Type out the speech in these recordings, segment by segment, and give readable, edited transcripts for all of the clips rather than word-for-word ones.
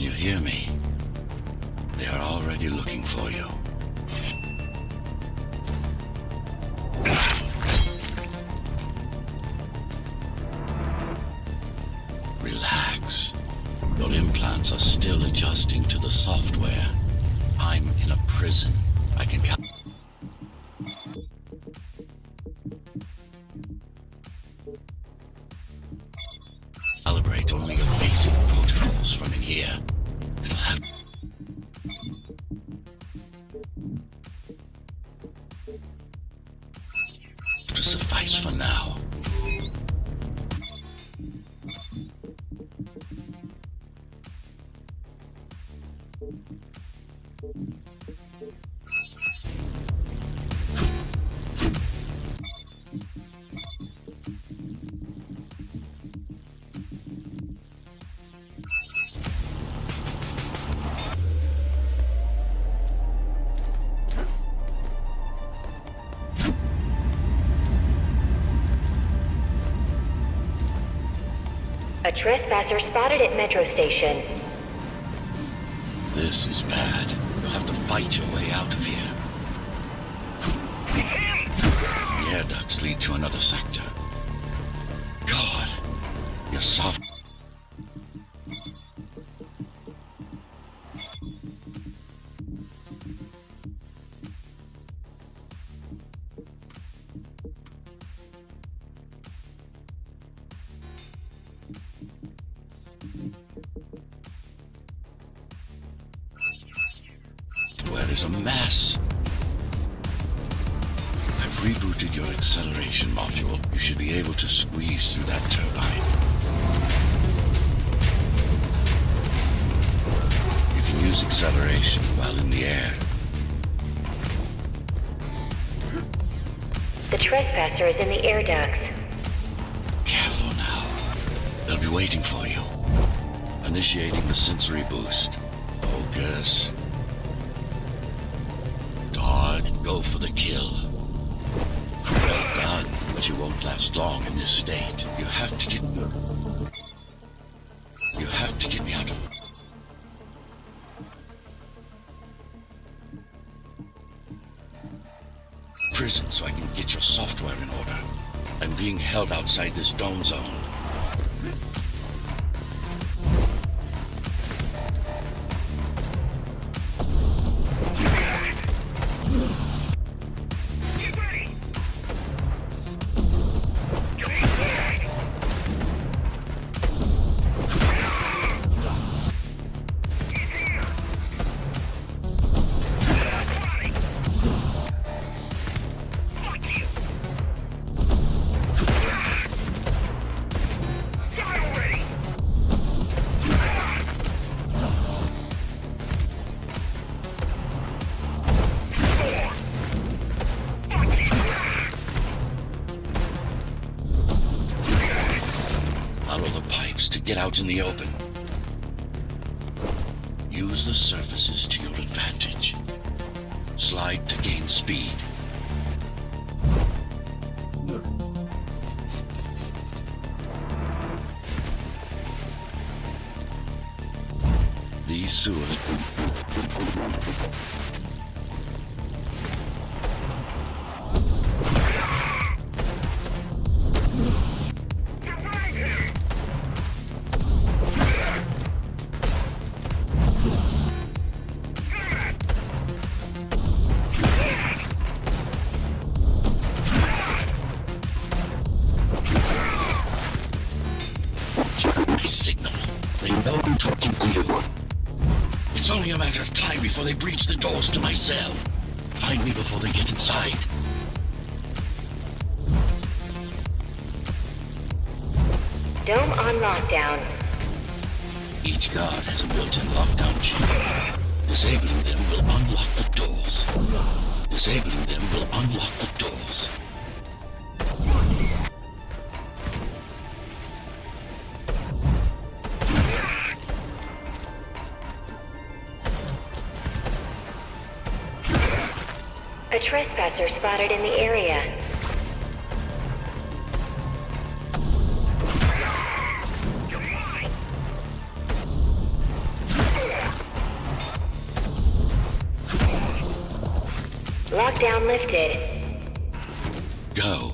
you hear me? They are already looking for you. Relax. Your implants are still adjusting to the software. I'm in a prison. I can calibrate only the basic protocols from in here. It'll have to suffice for now. A trespasser spotted at Metro Station. This is bad. You'll have to fight your way out of here. The air ducts lead to another sector. God, you're soft. Where is a mess? I've rebooted your acceleration module. You should be able to squeeze through that turbine. You can use acceleration while in the air. The trespasser is in the air ducts. Careful now. They'll be waiting for you. Initiating the sensory boost. Focus. Go for the kill. Well done, but you won't last long in this state. You have to get me out of prison so I can get your software in order. I'm being held outside this dome zone. Follow the pipes to get out in the open. Use the surfaces to your advantage. Slide to gain speed. These sewers... signal. They know I'm talking to you. It's only a matter of time before they breach the doors to my cell. Find me before they get inside. Dome on lockdown. Each guard has a built-in lockdown chip. Disabling them will unlock the doors. Disabling them will unlock the doors. A trespasser spotted in the area. Lockdown lifted. Go.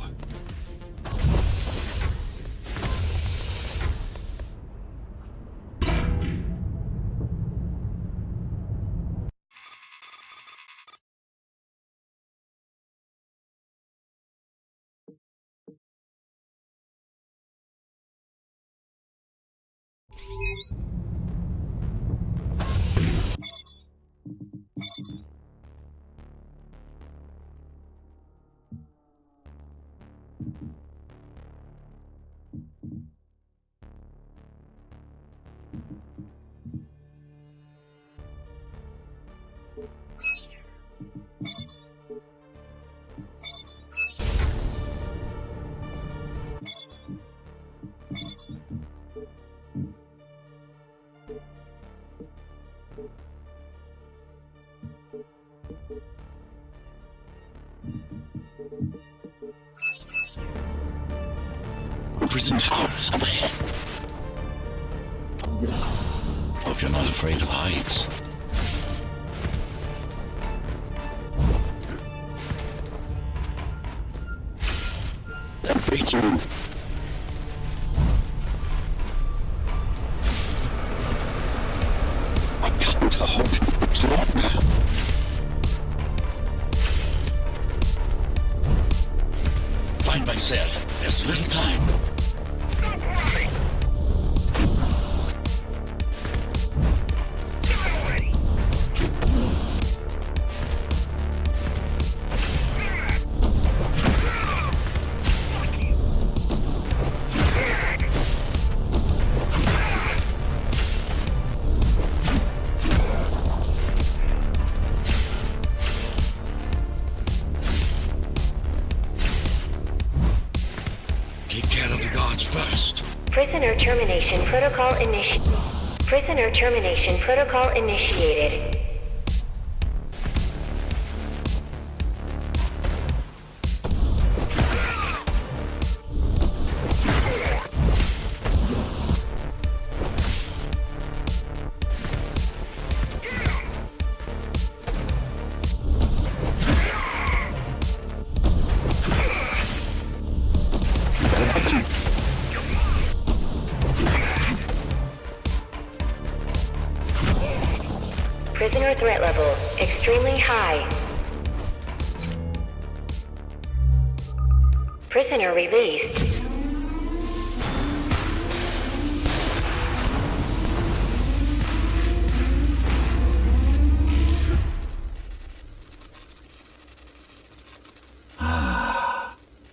Prison towers up ahead. Hope you're not afraid of heights. That beats you. I've got to hope it's longer. Find my cell. There's little time. Take care of the guards first. Prisoner termination protocol initiated. Prisoner threat level extremely high. Prisoner released.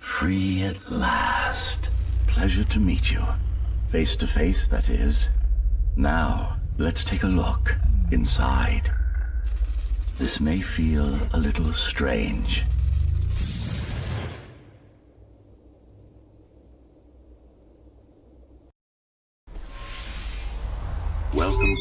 Free at last. Pleasure to meet you. Face to face, that is. Now, let's take a look inside. This may feel a little strange. Welcome.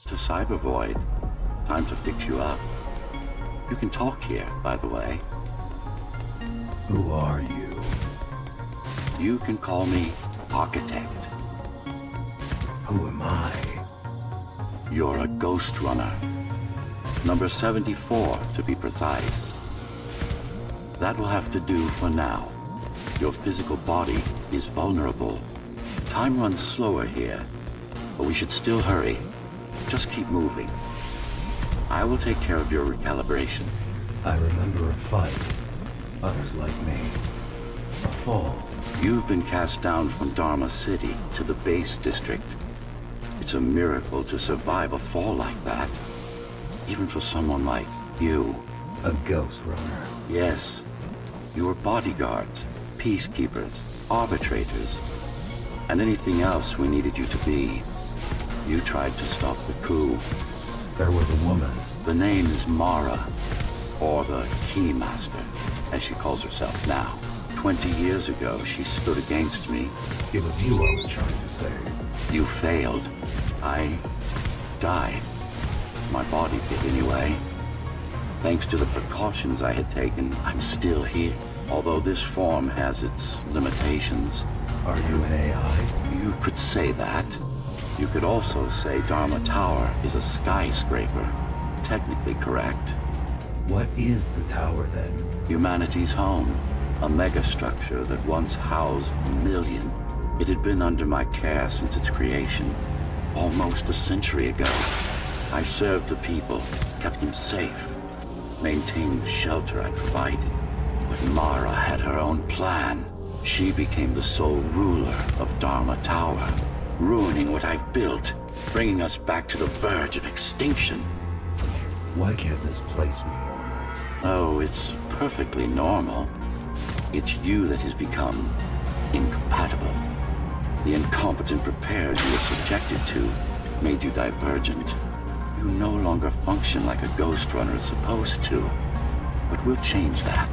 To Cyber Void. Time to fix you up. You can talk here, by the way. Who are you? You can call me Architect. Who am I? You're a Ghostrunner. Number 74, to be precise. That will have to do for now. Your physical body is vulnerable. Time runs slower here, but we should still hurry. Just keep moving. I will take care of your recalibration. I remember a fight. Others like me. A fall. You've been cast down from Dharma City to the base district. It's a miracle to survive a fall like that. Even for someone like you. A Ghostrunner. Yes. You were bodyguards, peacekeepers, arbitrators, and anything else we needed you to be. You tried to stop the coup. There was a woman. The name is Mara, or the Keymaster, as she calls herself now. 20 years ago, she stood against me. It was you I was trying to save. You failed. I died. My body did anyway. Thanks to the precautions I had taken, I'm still here. Although this form has its limitations. Are you an AI? You could say that. You could also say Dharma Tower is a skyscraper. Technically correct. What is the tower then? Humanity's home. A megastructure that once housed a million. It had been under my care since its creation. Almost a century ago. I served the people, kept them safe, maintained the shelter I provided. But Mara had her own plan. She became the sole ruler of Dharma Tower, ruining what I've built, bringing us back to the verge of extinction. Why can't this place be normal? Oh, it's perfectly normal. It's you that has become incompatible. The incompetent repairs you were subjected to made you divergent. You no longer function like a Ghostrunner is supposed to. But we'll change that.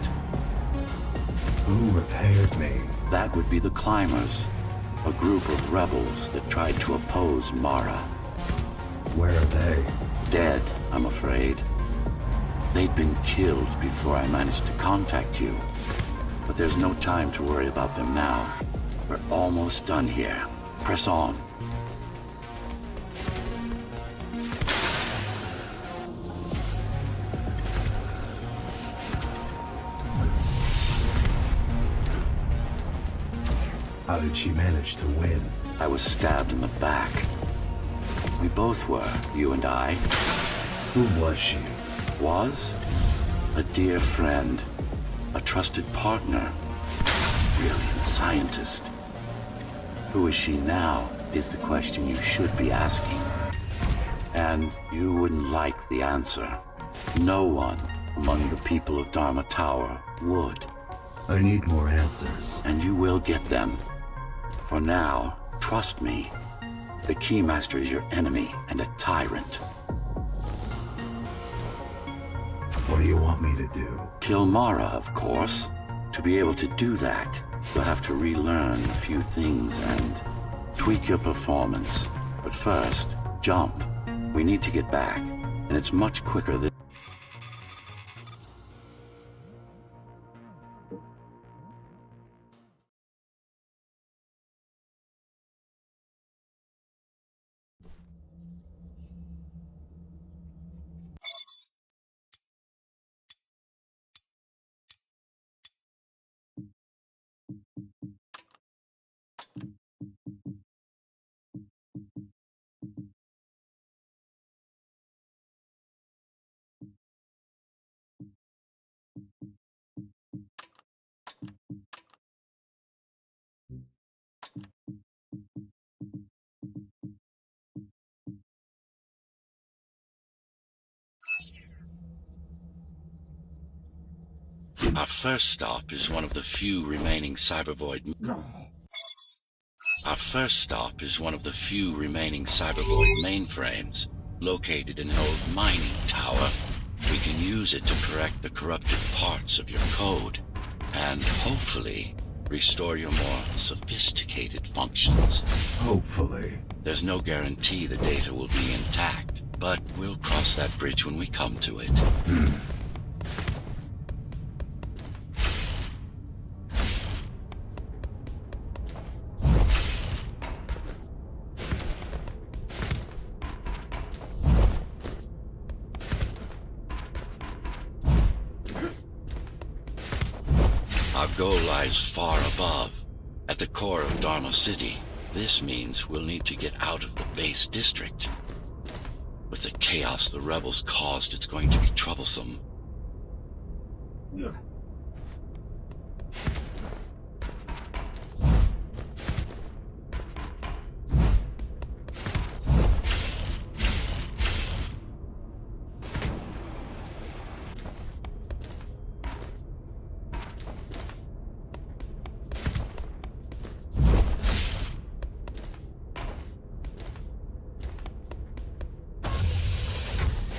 Who repaired me? That would be the Climbers, a group of rebels that tried to oppose Mara. Where are they? Dead, I'm afraid. They'd been killed before I managed to contact you. But there's no time to worry about them now. We're almost done here. Press on. How did she manage to win? I was stabbed in the back. We both were, you and I. Who was she? Was? A dear friend. A trusted partner. Brilliant scientist. Who is she now, is the question you should be asking. And you wouldn't like the answer. No one among the people of Dharma Tower would. I need more answers. And you will get them. For now, trust me. The Keymaster is your enemy and a tyrant. What do you want me to do? Kill Mara, of course. To be able to do that, you'll have to relearn a few things and tweak your performance. But first, jump. We need to get back, and it's much quicker than... Our first stop is one of the few remaining Cybervoid... Our first stop is one of the few remaining Cybervoid mainframes, located in an old mining tower. We can use it to correct the corrupted parts of your code, and hopefully restore your more sophisticated functions. Hopefully. There's no guarantee the data will be intact, but we'll cross that bridge when we come to it. Our goal lies far above, at the core of Dharma City. This means we'll need to get out of the base district. With the chaos the rebels caused, it's going to be troublesome.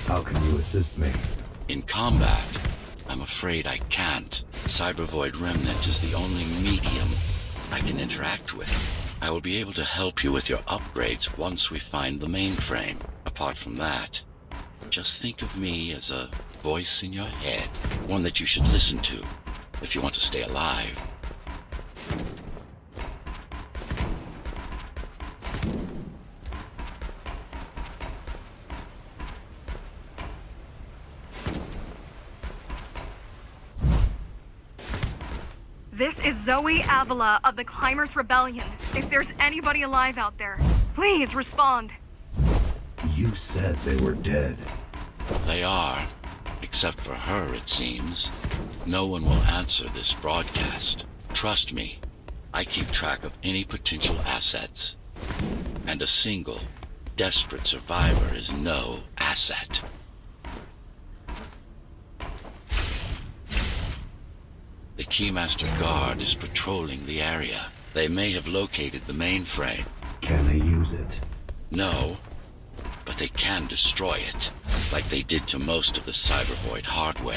How can you assist me? In combat, I'm afraid I can't. Cybervoid Remnant is the only medium I can interact with. I will be able to help you with your upgrades once we find the mainframe. Apart from that, Just think of me as a voice in your head, one that you should listen to if you want to stay alive. This is Zoe Avila of the Climbers Rebellion. If there's anybody alive out there, please respond. You said they were dead. They are, except for her, it seems. No one will answer this broadcast. Trust me, I keep track of any potential assets. And a single, desperate survivor is no asset. The Keymaster Guard is patrolling the area. They may have located the mainframe. Can they use it? No, but they can destroy it, like they did to most of the Cybervoid hardware.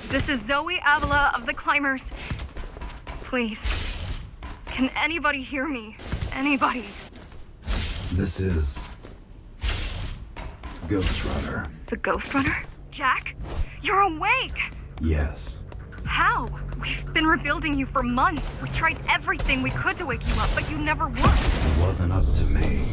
This is Zoe Avila of the Climbers. Please, can anybody hear me? Anybody? This is... Ghostrunner. The Ghostrunner? Jack? You're awake! Yes. How? We've been rebuilding you for months. We tried everything we could to wake you up, but you never would. It wasn't up to me.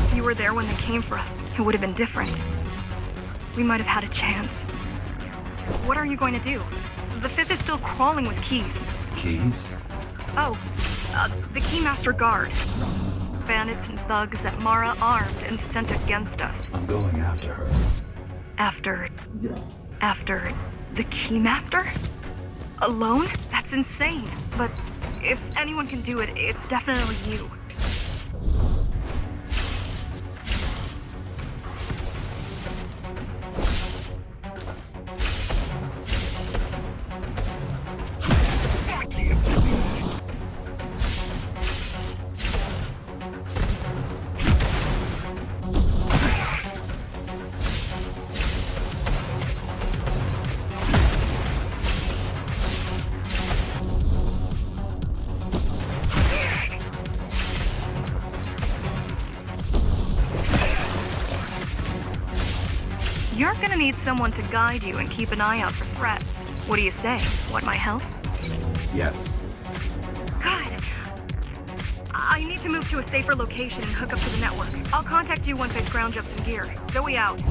If you were there when they came for us, it would have been different. We might have had a chance. What are you going to do? The Fifth is still crawling with keys. Keys? Oh, the Keymaster Guard. Bandits and thugs that Mara armed and sent against us. I'm going after her. After the Keymaster? Alone? That's insane. But if anyone can do it, it's definitely you. You're gonna need someone to guide you and keep an eye out for threats. What do you say? Want my help? Yes. Good. I need to move to a safer location and hook up to the network. I'll contact you once I scrounge up some gear. Zoe out.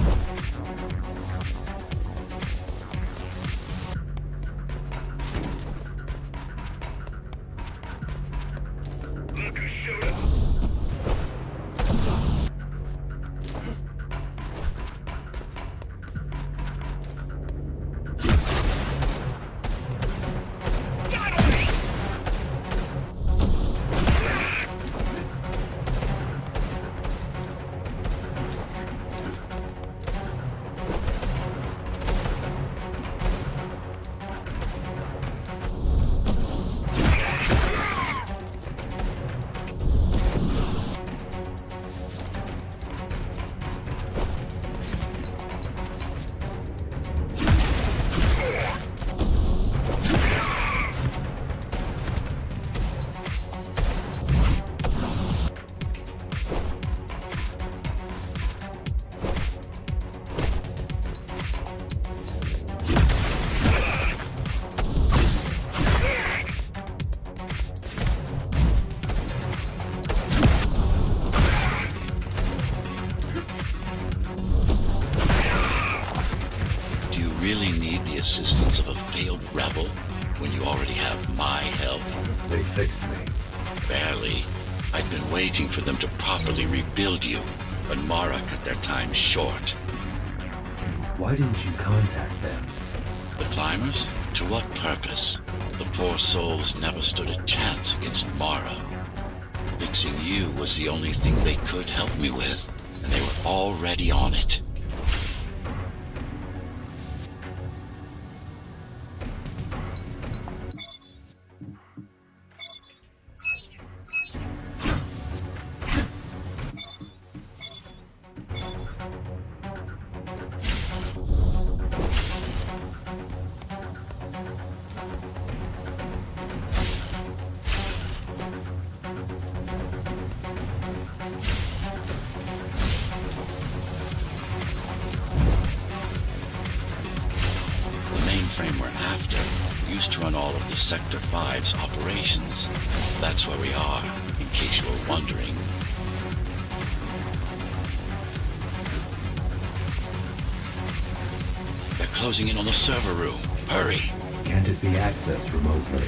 really need the assistance of a failed rebel when you already have my help? They fixed me. Barely. I'd been waiting for them to properly rebuild you, but Mara cut their time short. Why didn't you contact them? The climbers? To what purpose? The poor souls never stood a chance against Mara. Fixing you was the only thing they could help me with, and they were already on it. Used to run all of the Sector 5's operations. That's where we are, in case you were wondering. They're closing in on the server room. Hurry! Can't it be accessed remotely?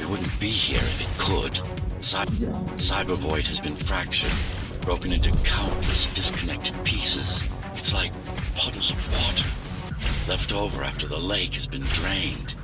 It wouldn't be here if it could. Cyber Void has been fractured, broken into countless disconnected pieces. It's like puddles of water, left over after the lake has been drained.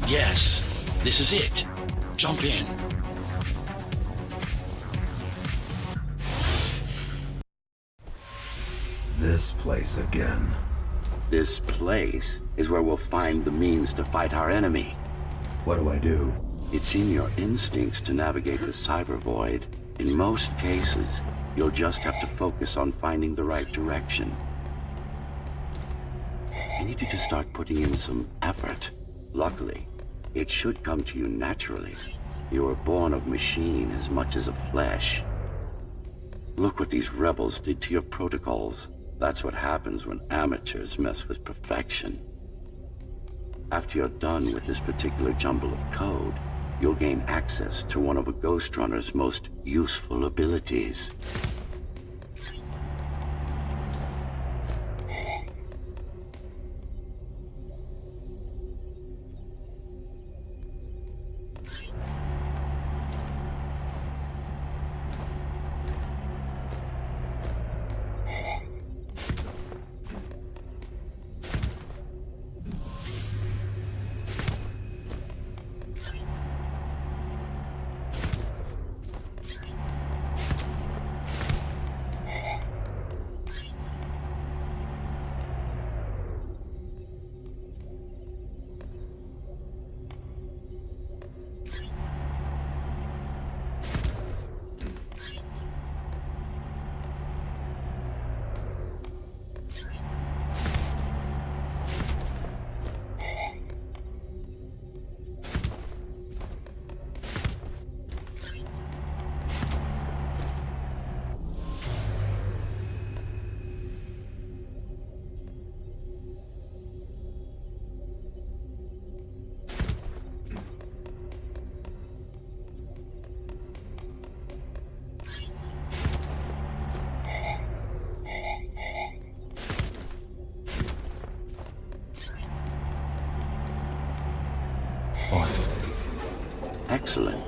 Yes, this is it. Jump in. This place again. This place is where we'll find the means to fight our enemy. What do I do? It's in your instincts to navigate the cyber void. In most cases, you'll just have to focus on finding the right direction. I need you to start putting in some effort. Luckily, it should come to you naturally. You were born of machine as much as of flesh. Look what these rebels did to your protocols. That's what happens when amateurs mess with perfection. After you're done with this particular jumble of code, you'll gain access to one of a Ghostrunner's most useful abilities. Excellent.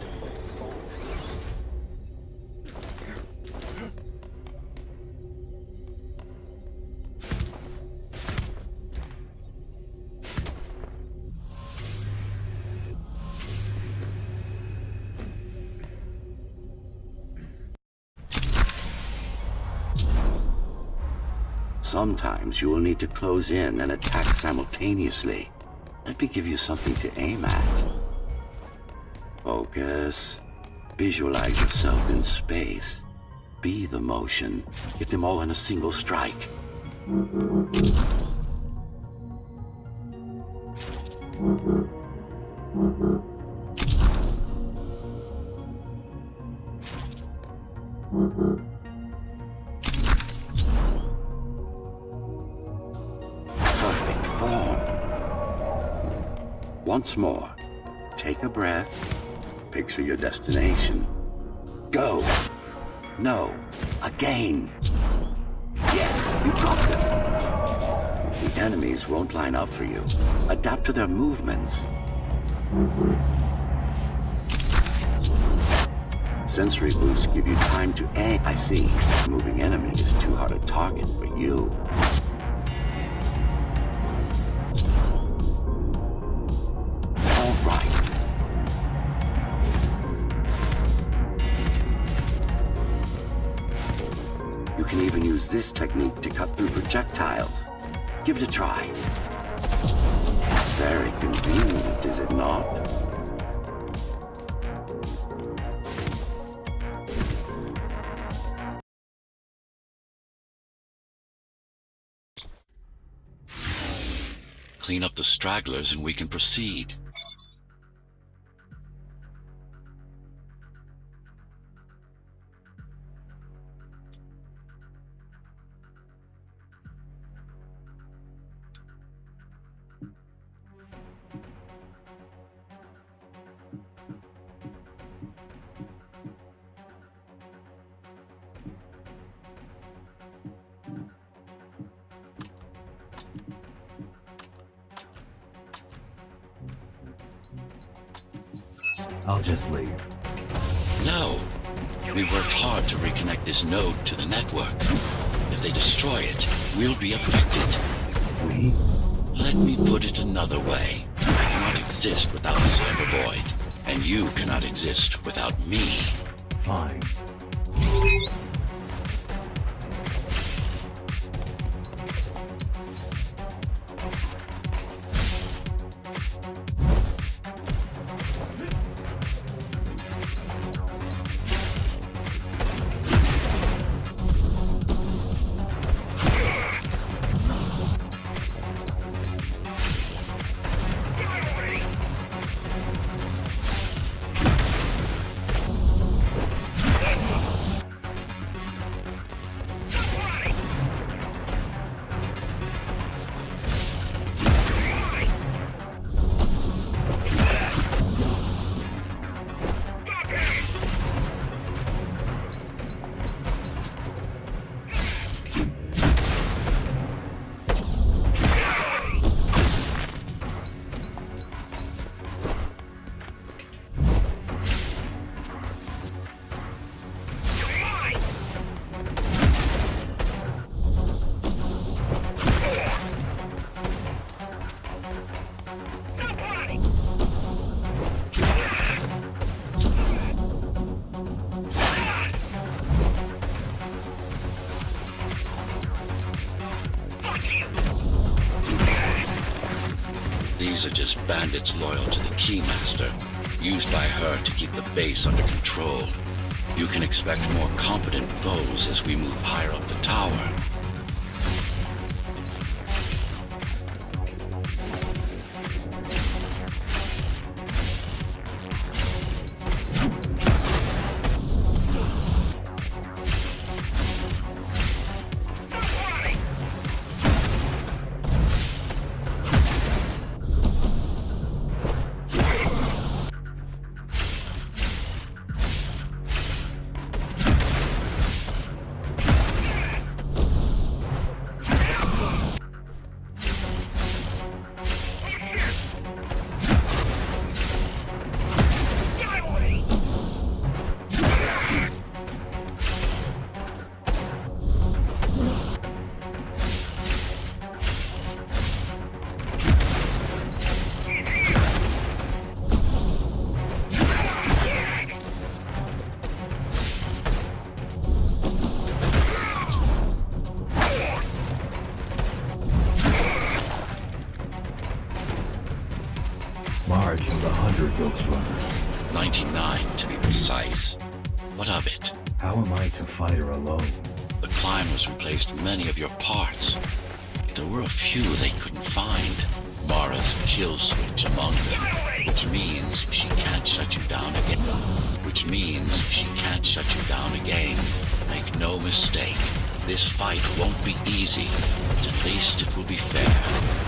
Sometimes you will need to close in and attack simultaneously. Let me give you something to aim at. Focus. Visualize yourself in space. Be the motion. Get them all in a single strike. Perfect form. Once more, take a breath. Picture your destination. Go. No. Again. Yes, you got them. The enemies won't line up for you. Adapt to their movements. Sensory boosts give you time to aim. I see. Moving enemy is too hard a target for you. All right. You can even use this technique to cut through projectiles. Give it a try. Very convenient, is it not? Clean up the stragglers and we can proceed. I'll just leave. No. We worked hard to reconnect this node to the network. If they destroy it, we'll be affected. We? Let me put it another way. I cannot exist without Cybervoid, and you cannot exist without me. Fine. These are just bandits loyal to the Keymaster, used by her to keep the base under control. You can expect more competent foes as we move higher up the tower. 100 Ghostrunners. 99 to be precise. What of it? How am I to fight her alone? The climbers replaced many of your parts. There were a few they couldn't find. Mara's kill switch among them, which means she can't shut you down again. Make no mistake, this fight won't be easy, but at least it will be fair.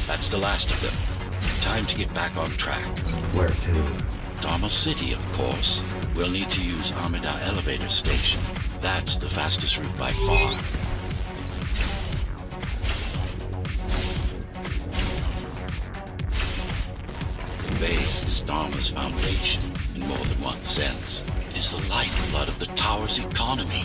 That's the last of them. Time to get back on track. Where to? Dharma City, of course. We'll need to use Amida Elevator Station. That's the fastest route by far. The base is Dharma's foundation, in more than one sense. It is the lifeblood of the tower's economy.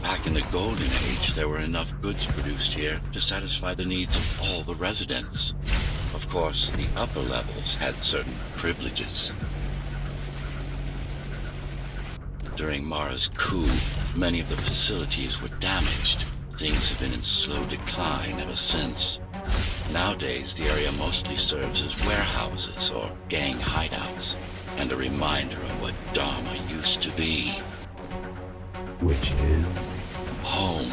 Back in the Golden Age, there were enough goods produced here to satisfy the needs of all the residents. Of course, the upper levels had certain privileges. During Mara's coup, many of the facilities were damaged. Things have been in slow decline ever since. Nowadays, the area mostly serves as warehouses or gang hideouts, and a reminder of what Dharma used to be. Which is? Home.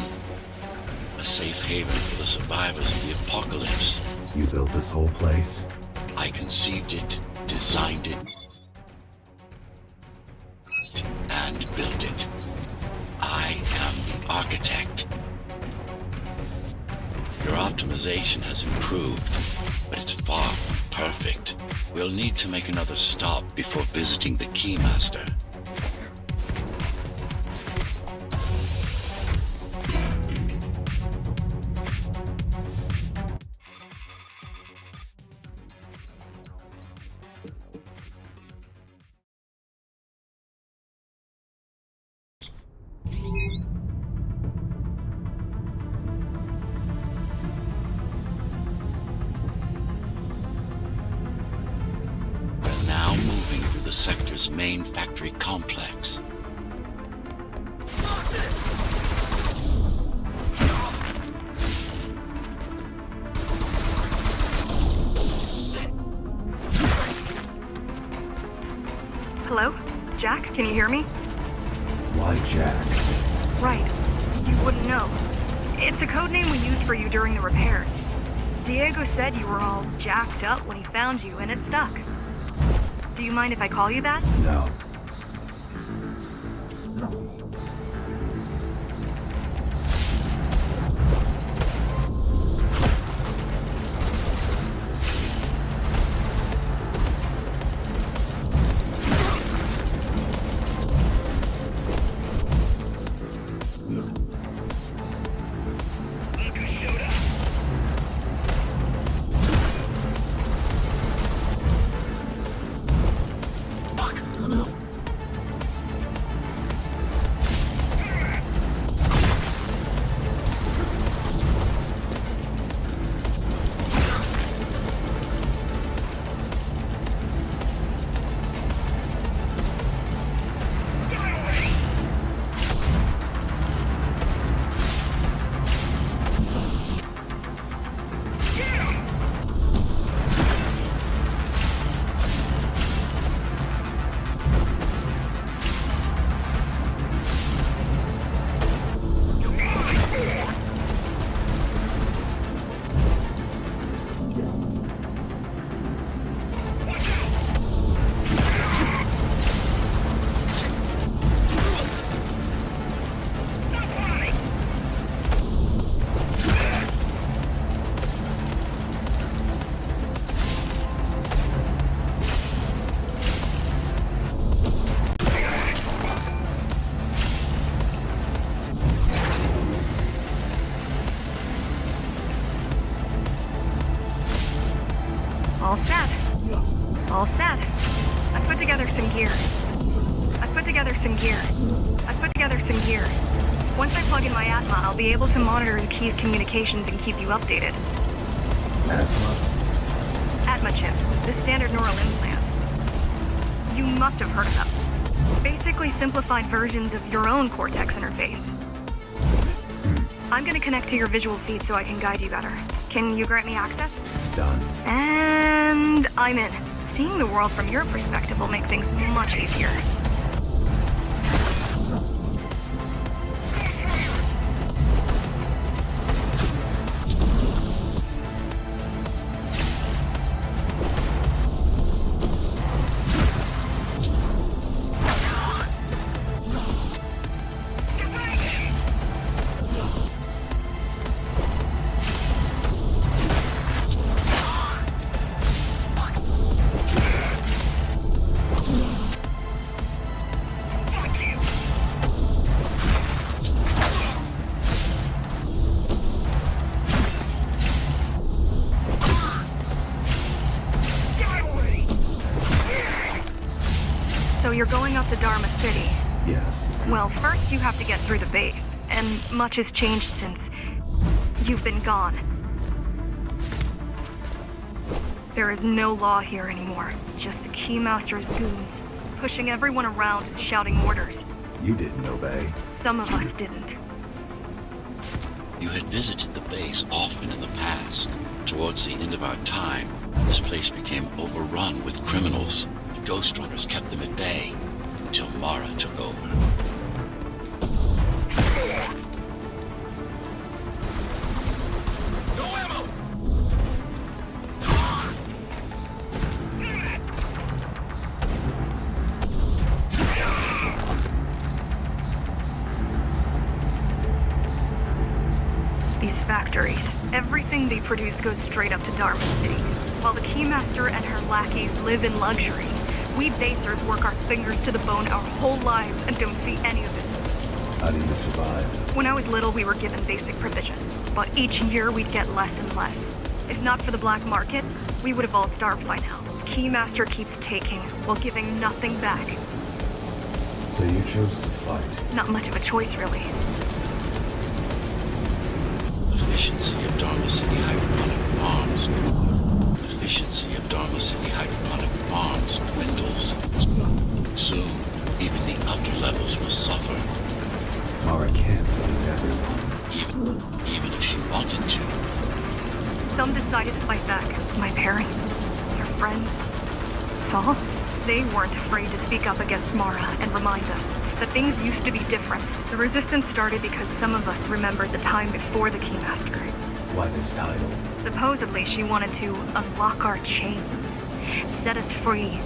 A safe haven for the survivors of the apocalypse. You built this whole place? I conceived it, designed it, and built it. I am the architect. Your optimization has improved, but it's far from perfect. We'll need to make another stop before visiting the Keymaster. The sector's main factory complex. Hello? Jack, can you hear me? Why Jack? Right. You wouldn't know. It's a code name we used for you during the repairs. Diego said you were all jacked up when he found you, and it stuck. Do you mind if I call you that? No. All set. All set. I put together some gear. Once I plug in my Atma, I'll be able to monitor the key's communications and keep you updated. Atma? Atma chip, the standard neural implant. You must have heard of them. Basically simplified versions of your own Cortex interface. I'm gonna connect to your visual feed so I can guide you better. Can you grant me access? Done. And I'm in. Seeing the world from your perspective will make things much easier. So you're going up to Dharma City. Yes. Well, first you have to get through the base, and much has changed since you've been gone. There is no law here anymore, just the Keymaster's goons, pushing everyone around and shouting orders. You didn't obey. Some of us didn't. You had visited the base often in the past. Towards the end of our time, this place became overrun with criminals. The Ghostrunners kept them at bay until Mara took over. No ammo! These factories, everything they produce goes straight up to Dharma City. While the Keymaster and her lackeys live in luxury, we basers work our fingers to the bone our whole lives and don't see any of it. How do you survive? When I was little, we were given basic provisions, but each year we'd get less and less. If not for the black market, we would have all starved by now. Keymaster keeps taking, while giving nothing back. So you chose to fight. Not much of a choice, really. Efficiency of Dharma City hydroponic farms. Efficiency of Dharma City hydroponic farms dwindles. Soon, even the upper levels will suffer. Mara can't feed everyone. Even if she wanted to. Some decided to fight back. My parents, their friends, Saul. They weren't afraid to speak up against Mara and remind us that things used to be different. The resistance started because some of us remembered the time before the Keymaster. Why this title? Supposedly she wanted to unlock our chains, set us free.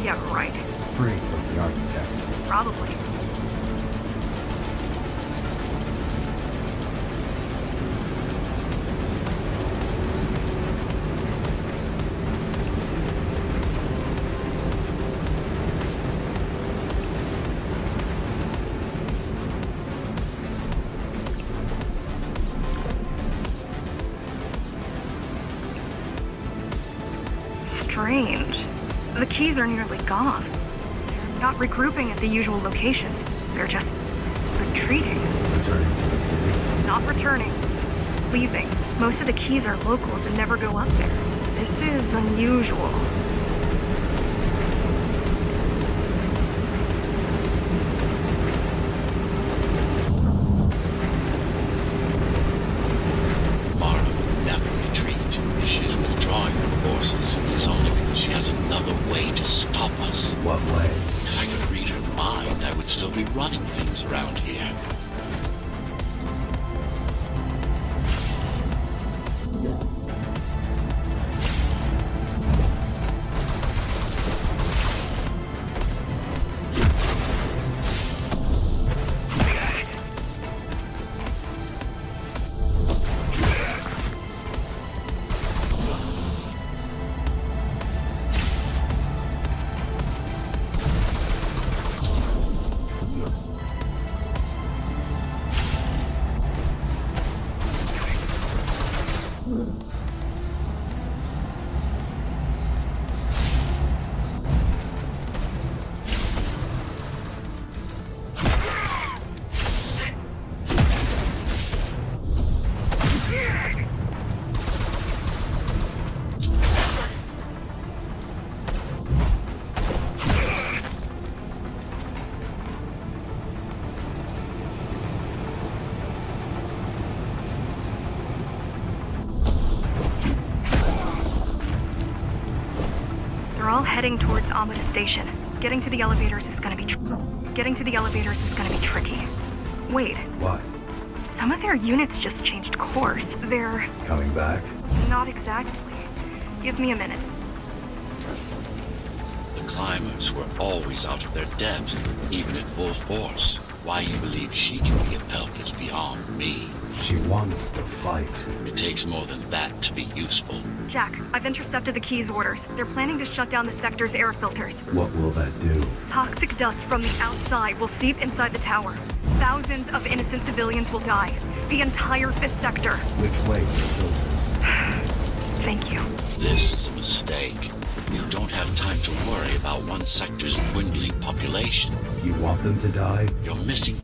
Yeah, right. Free from the architect. Probably. Strange. The keys are nearly gone. They're not regrouping at the usual locations. They're just retreating. Returning to the city. Not returning. Leaving. Most of the keys are locals and never go up there. This is unusual. Mara will never retreat. If she's withdrawing her forces, it is only because she has another way to stop us. What way? If I could read her mind, I would still be running things around here. heading towards Amada Station. Getting to the elevators is gonna be tricky. Wait, What? some of their units just changed course. They're Coming back? not exactly. Give me a minute. The climbers were always out of their depth, even at full force. Why you believe she can be of help is beyond me. She wants to fight. It takes more than that to be useful. Jack, I've intercepted the Key's orders. They're planning to shut down the sector's air filters. What will that do? Toxic dust from the outside will seep inside the tower. Thousands of innocent civilians will die. The entire 5th sector. Which way to the filters? Thank you. This is a mistake. You don't have time to worry about one sector's dwindling population. You want them to die? You're missing...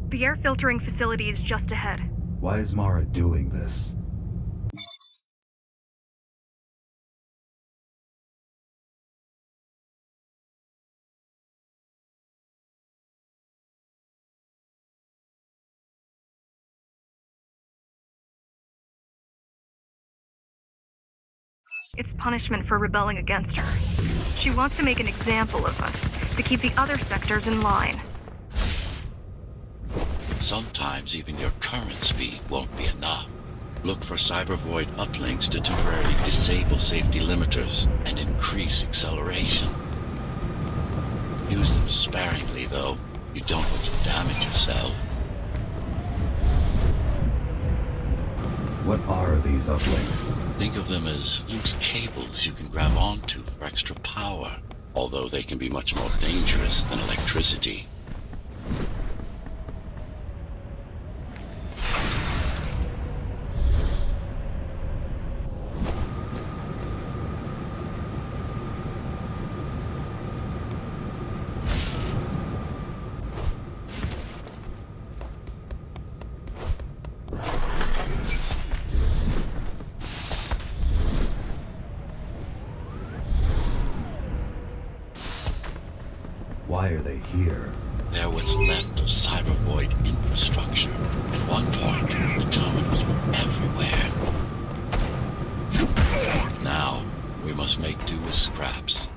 The air filtering facility is just ahead. Why is Mara doing this? It's punishment for rebelling against her. She wants to make an example of us, to keep the other sectors in line. Sometimes even your current speed won't be enough. Look for cyber void uplinks to temporarily disable safety limiters and increase acceleration. Use them sparingly, though. You don't want to damage yourself. What are these uplinks? Think of them as loose cables you can grab onto for extra power, although they can be much more dangerous than electricity. Why are they here? They're what's left of cyber void infrastructure. At one point, the terminals were everywhere. Now, we must make do with scraps.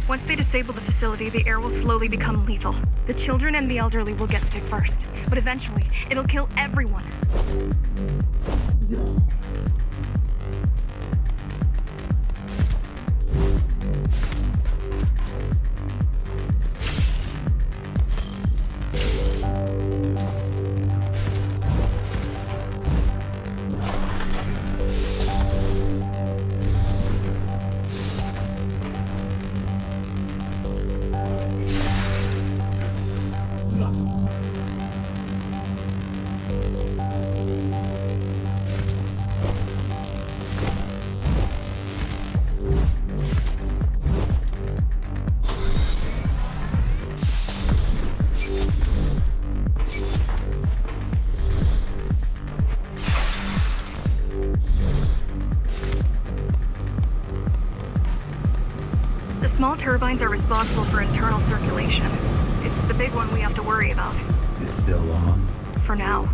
Once they disable the facility, the air will slowly become lethal. The children and the elderly will get sick first, but eventually, it'll kill everyone. Small turbines are responsible for internal circulation. It's the big one we have to worry about. It's still on. For now.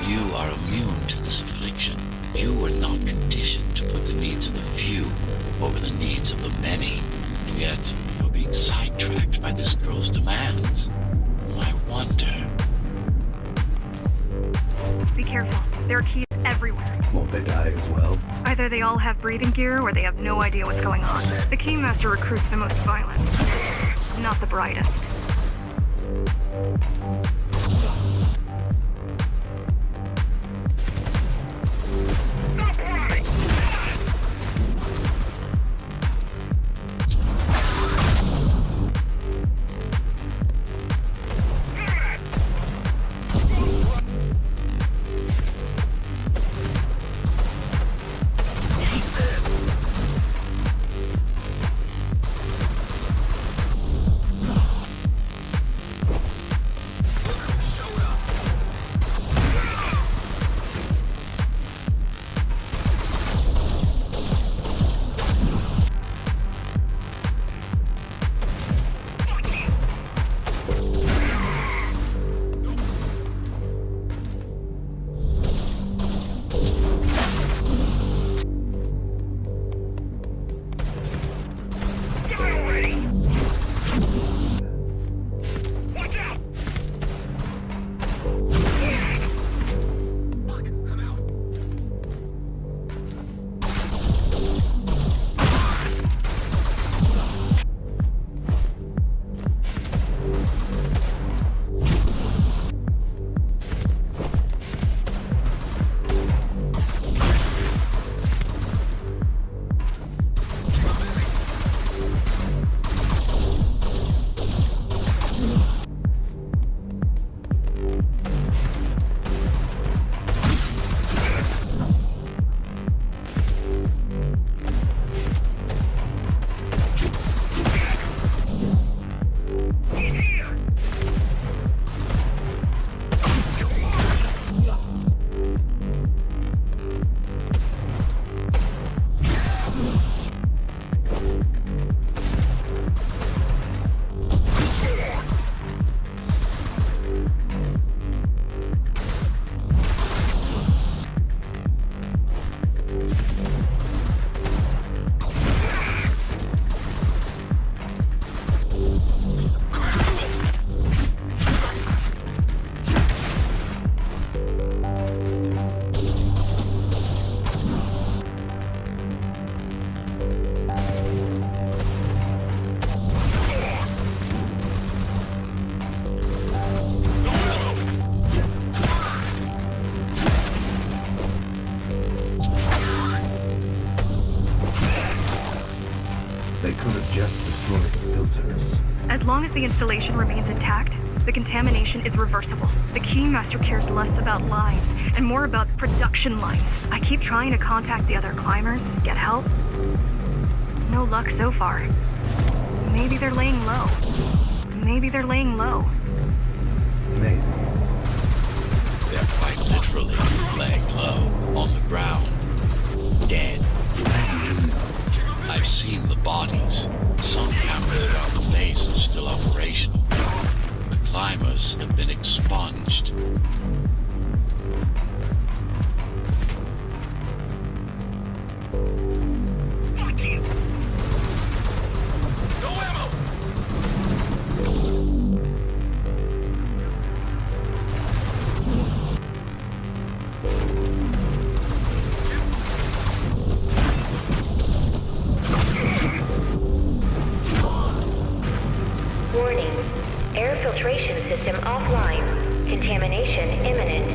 You are immune to this affliction. You were not conditioned to put the needs of the few over the needs of the many. And yet, you're being sidetracked by this girl's demands. I wonder. Be careful. There are keys everywhere. Won't they die as well? Either they all have breathing gear or they have no idea what's going on. The Keymaster recruits the most violent. Not the brightest. They could have just destroyed the filters. As long as the installation remains intact, the contamination is reversible. The Keymaster cares less about lives and more about production lines. I keep trying to contact the other climbers, get help. No luck so far. Maybe they're laying low. Maybe they're laying low. Maybe. They're quite literally laying low on the ground. Dead. I've seen the bodies. Some cameras around the base are still operational. The climbers have been expunged. Warning. Air filtration system offline. Contamination imminent.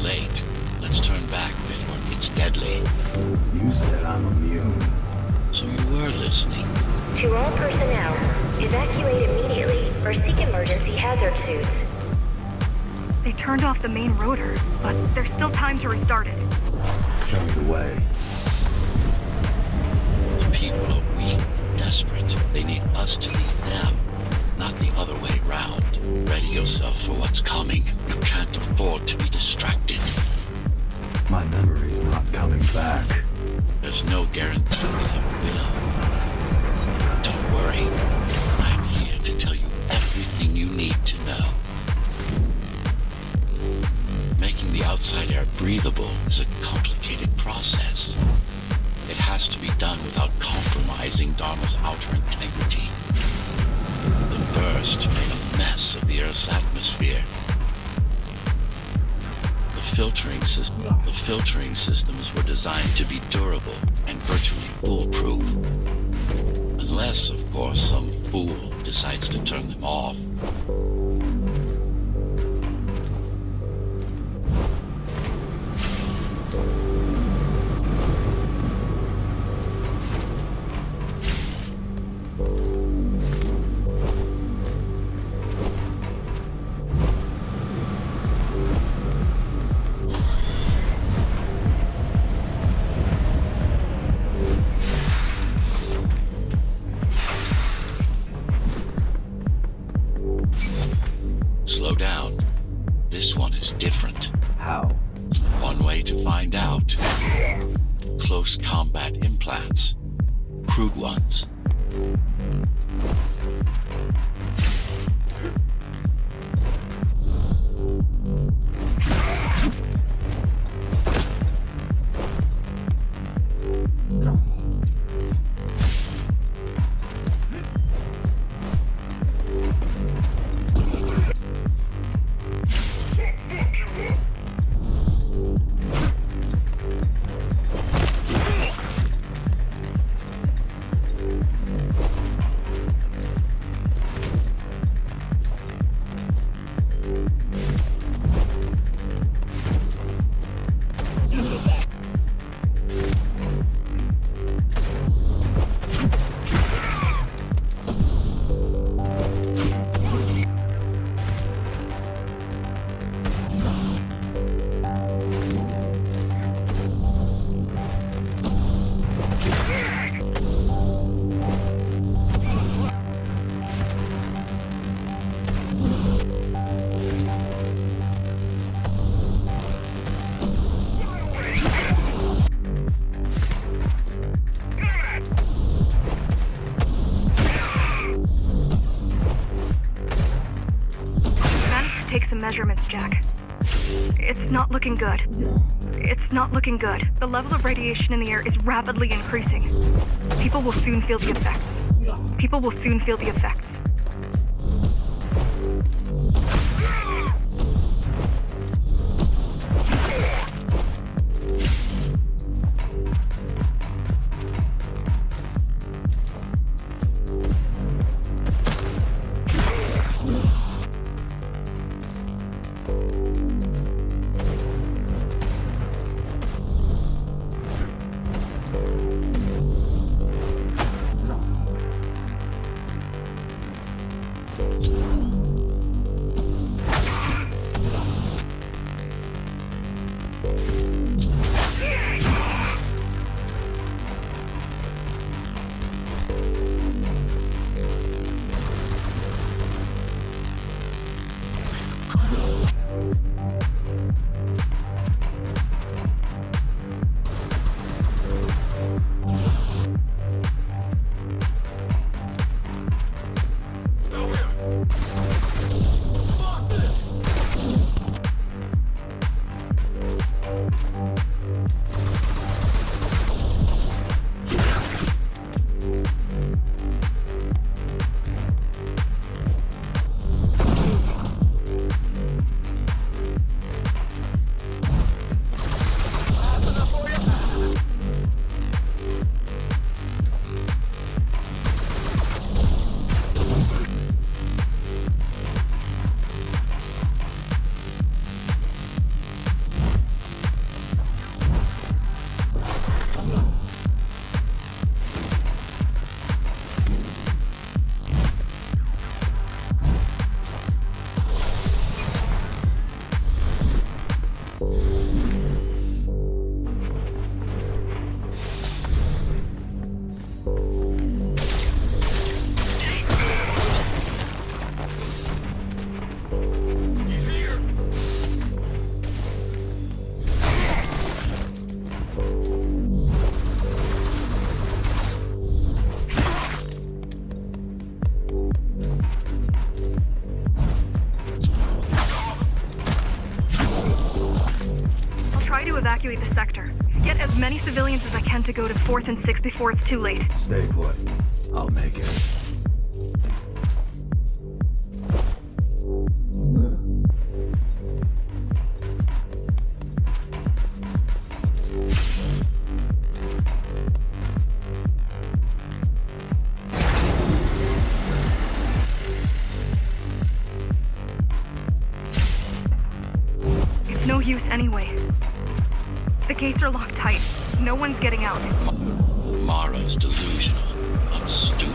late. Let's turn back before it gets deadly. You said I'm immune. So you were listening. To all personnel, evacuate immediately or seek emergency hazard suits. They turned off the main rotor, but there's still time to restart it. Show me the way. The people are weak and desperate. They need us to lead them, not the other way round. Ready yourself for what's coming. You can't afford to be distracted. My memory's not coming back. There's no guarantee that it will. Don't worry. I'm here to tell you everything you need to know. Making the outside air breathable is a complicated process. It has to be done without compromising Dharma's outer integrity. The burst made a mess of the Earth's atmosphere. The filtering systems were designed to be durable and virtually foolproof. Unless, of course, some fool decides to turn them off. Slow down. This one is different. How? One way to find out. Close combat implants. Crude ones. Take some measurements, Jack. It's not looking good. It's not looking good. The level of radiation in the air is rapidly increasing. People will soon feel the effects. People will soon feel the effects. evacuate the sector. Get as many civilians as I can to go to 4th and 6th before it's too late. Stay put. I'll make it. It's no use anyway. The gates are locked tight. No one's getting out. Mara's delusional, but stupid.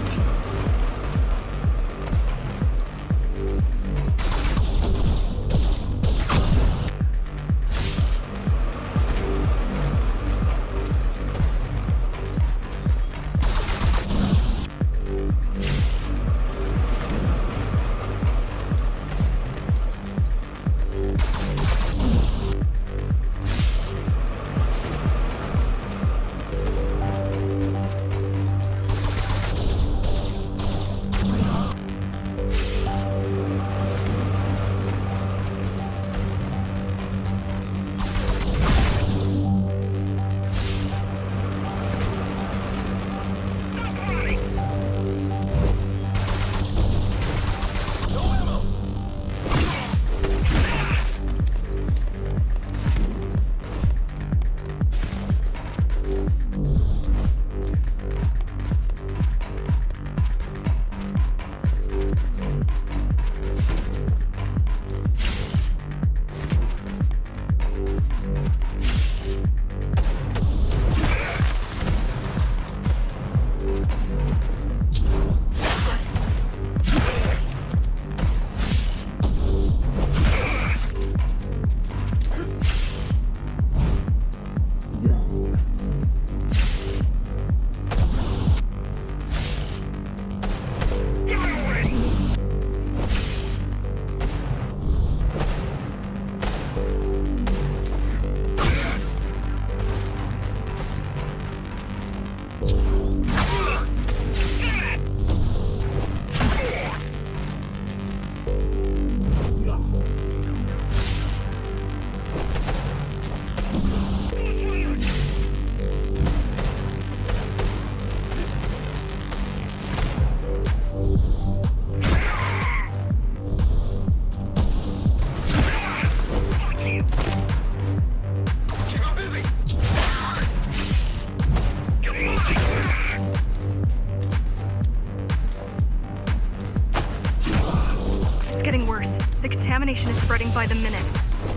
Contamination is spreading by the minute.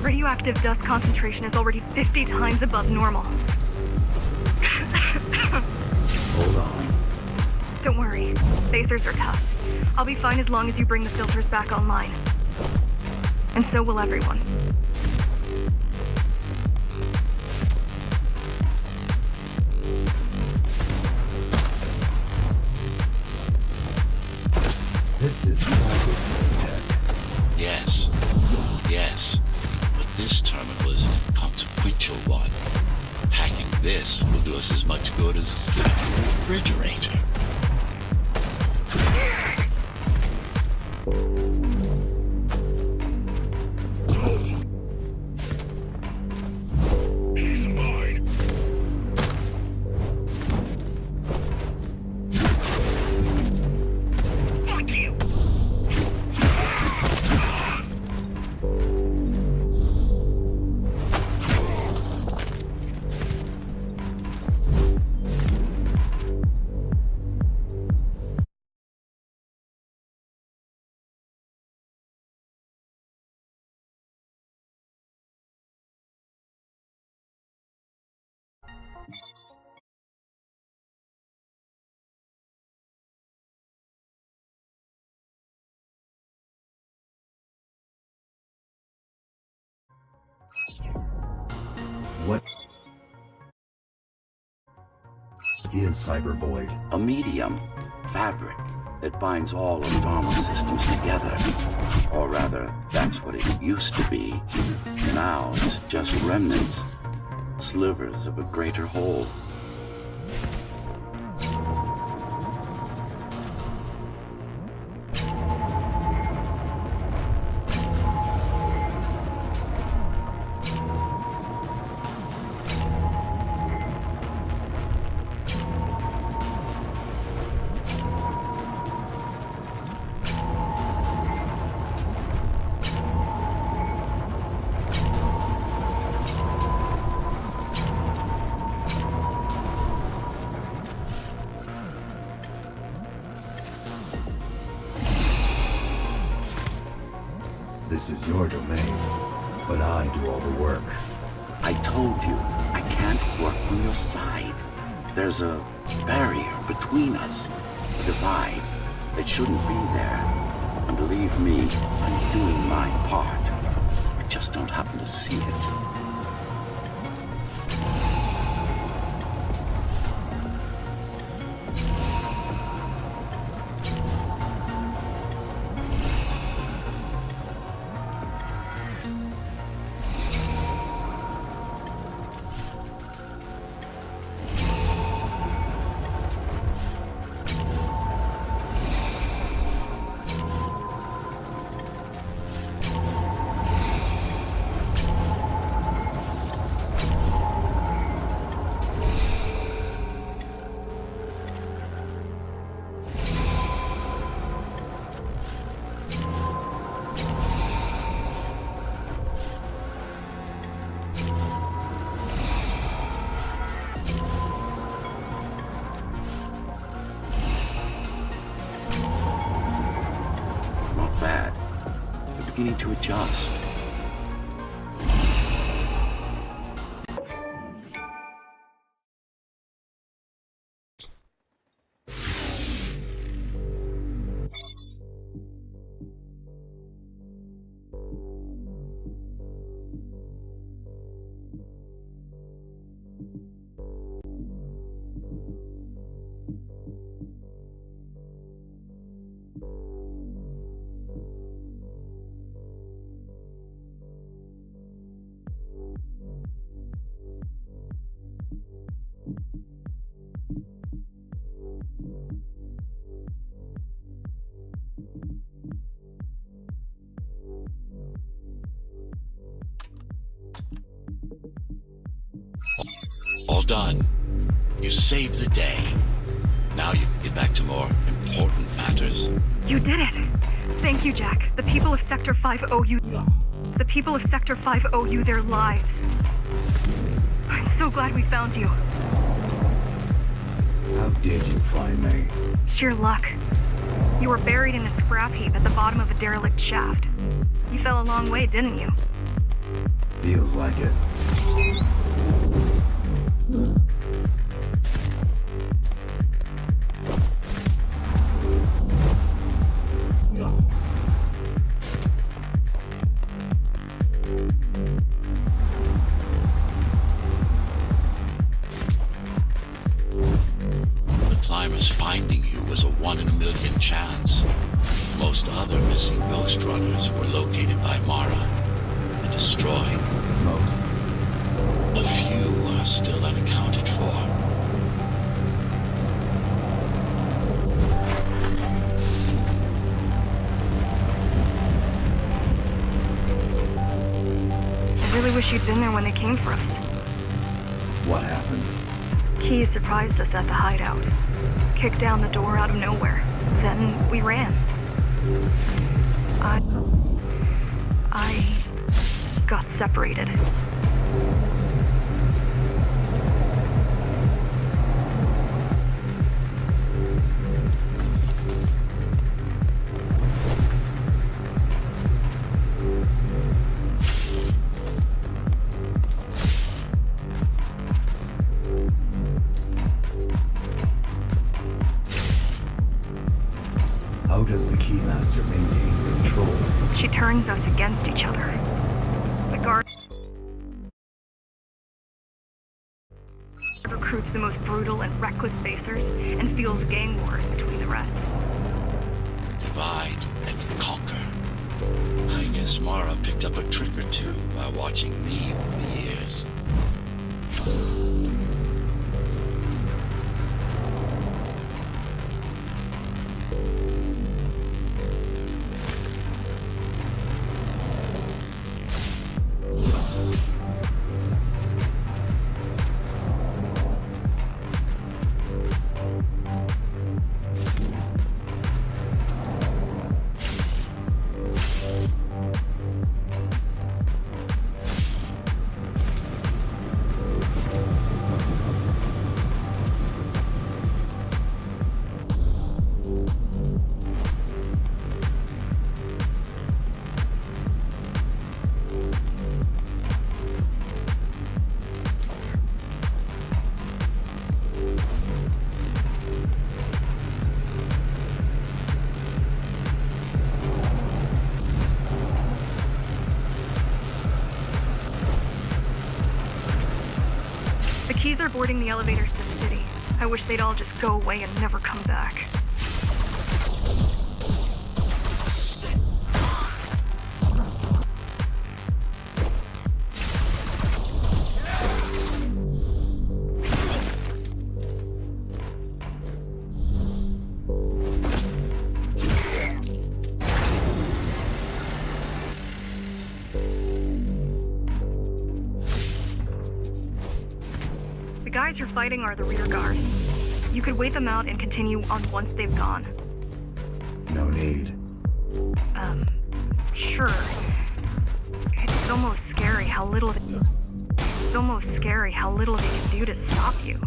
Radioactive dust concentration is already 50 times above normal. Hold on. Don't worry. Phasers are tough. I'll be fine as long as you bring the filters back online. And so will everyone. This is cyber tech. Yes. Yes. But this terminal is an inconsequential one. Hacking this will do us as much good as hacking a refrigerator. What is Cyber Void? A medium, fabric, that binds all of Dharma's systems together. Or rather, that's what it used to be. Now it's just remnants, slivers of a greater whole. This is your domain, but I do all the work. I told you, I can't work on your side. There's a barrier between us, a divide that shouldn't be there. And believe me, I'm doing my part. I just don't happen to see it. Beginning to adjust. All done. You saved the day. Now you can get back to more important matters. You did it! Thank you, Jack. The people of Sector 5 owe you... The people of Sector 5 owe you their lives. I'm so glad we found you. How did you find me? Sheer luck. You were buried in a scrap heap at the bottom of a derelict shaft. You fell a long way, didn't you? Feels like it. The climbers finding you was a 1 in a million chance. Most other missing Ghostrunners were located by Mara and destroyed. Most. A few are still unaccounted for. I really wish you'd been there when they came for us. What happened? Key surprised us at the hideout. Kicked down the door out of nowhere. Then we ran. I got separated. How does the Keymaster maintain control? She turns us against each other. The guard recruits the most brutal and reckless spacers and fuels gang wars between the rest. Divide and conquer. I guess Mara picked up a trick or two by watching me over the years. they're boarding the elevators to the city. I wish they'd all just go away and never come back. The guys you're fighting are the rear guard. You could wait them out and continue on once they've gone. No need. Sure. It's almost scary how little they can do to stop you.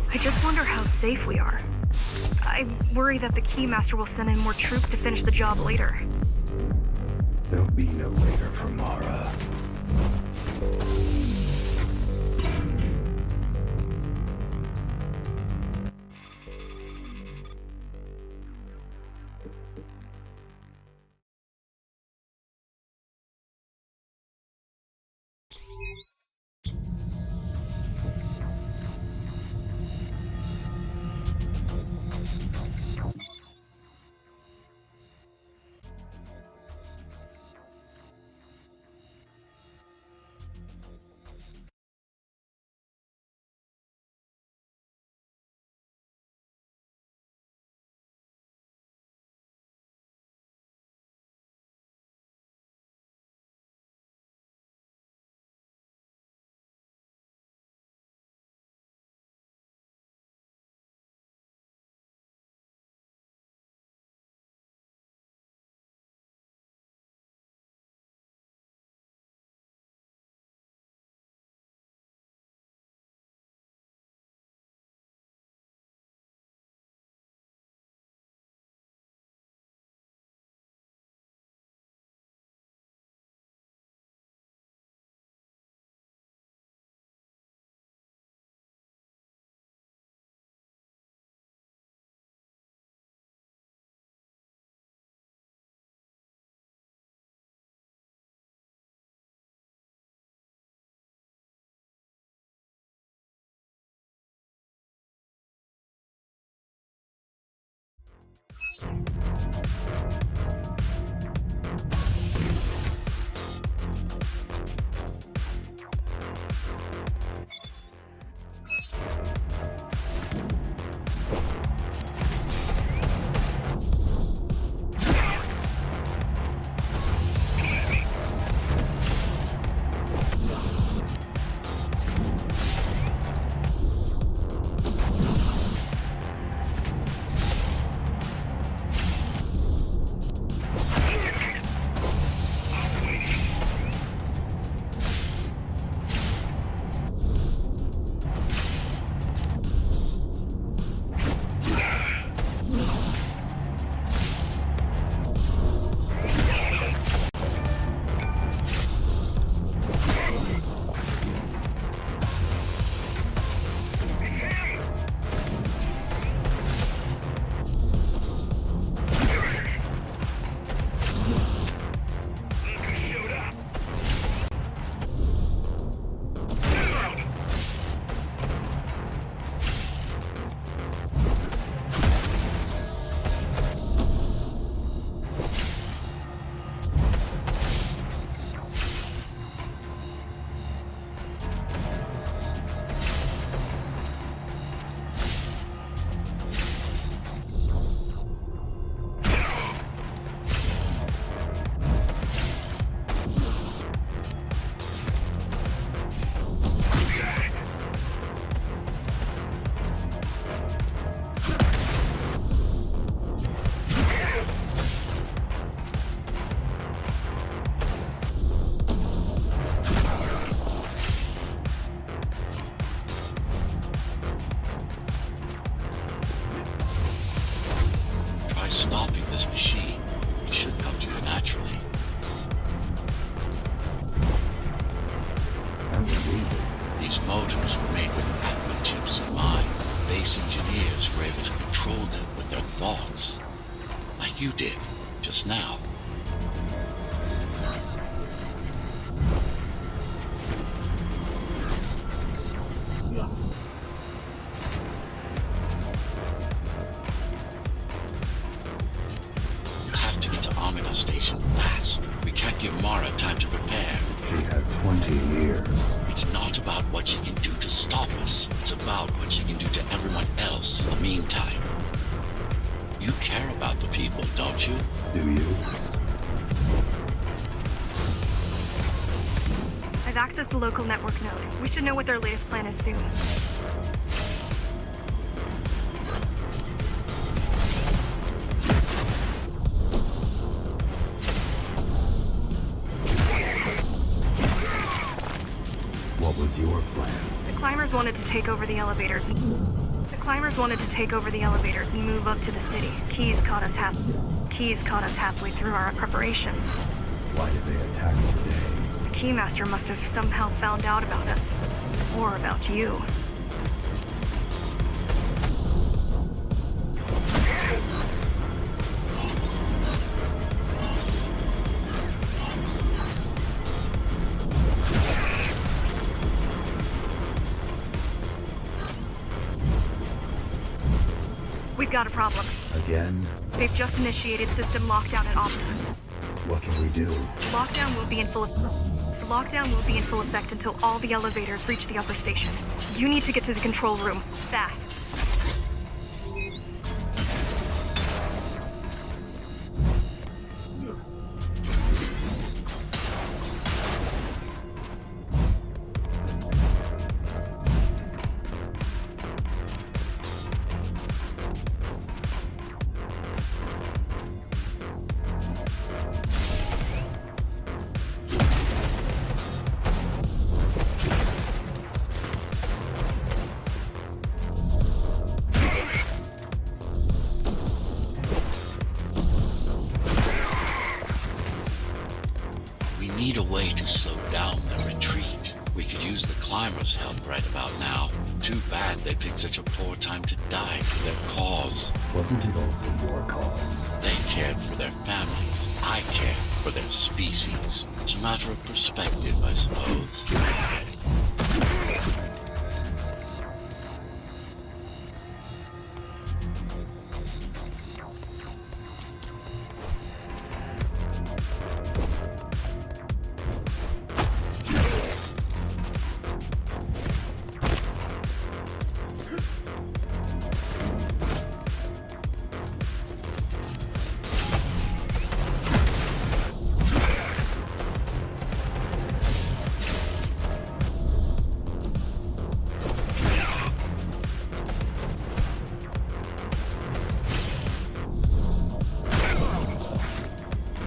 I just wonder how safe we are. I worry that the Keymaster will send in more troops to finish the job later. There'll be no later for Mara. stopping this machine. It should come to you naturally. That's easy. These motors were made with Atma chips in mind. Base engineers were able to control them with their thoughts. Like you did, just now. You have to get to Amina Station fast. We can't give Mara time to prepare. She had 20 years. It's not about what she can do to stop us. It's about what she can do to everyone else in the meantime. You care about the people, don't you? Do you? I've accessed the local network node. We should know what their latest plan is soon. What was your plan? The climbers wanted to take over the elevators. And move up to the city. Keys caught us halfway through our preparations. Why did they attack today? The Keymaster must have somehow found out about us. Or about you. We've got a problem. Again? They've just initiated system lockdown at Optima. What can we do? The lockdown will be in full effect until all the elevators reach the upper station. You need to get to the control room, fast. We need a way to slow down their retreat. We could use the climbers' help right about now. Too bad they picked such a poor time to die for their cause. Wasn't it also your cause? They cared for their families. I cared for their species. It's a matter of perspective, I suppose.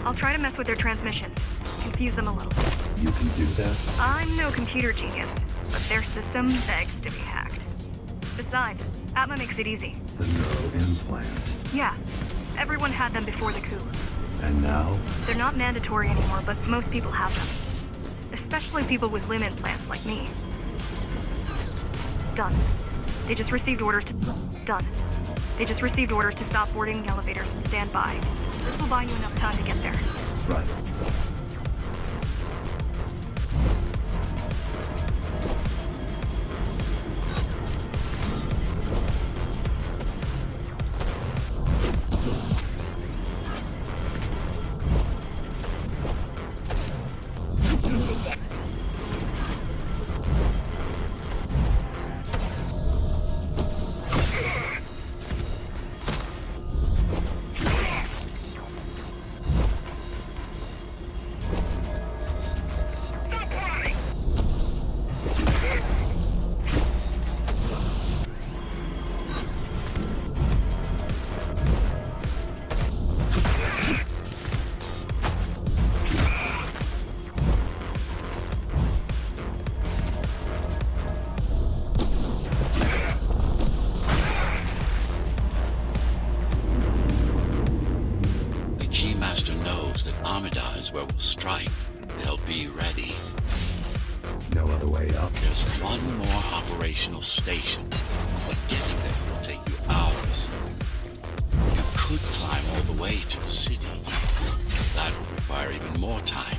I'll try to mess with their transmissions. Confuse them a little. You can do that? I'm no computer genius, but their system begs to be hacked. Besides, Atma makes it easy. The neural implant. Yeah, everyone had them before the coup. And now? They're not mandatory anymore, but most people have them. Especially people with limb implants like me. Done. They just received orders to stop boarding the elevators and stand by. This will buy you enough time to get there. Right. Be ready. No other way up. There's one more operational station, but getting there will take you hours. You could climb all the way to the city. That would require even more time.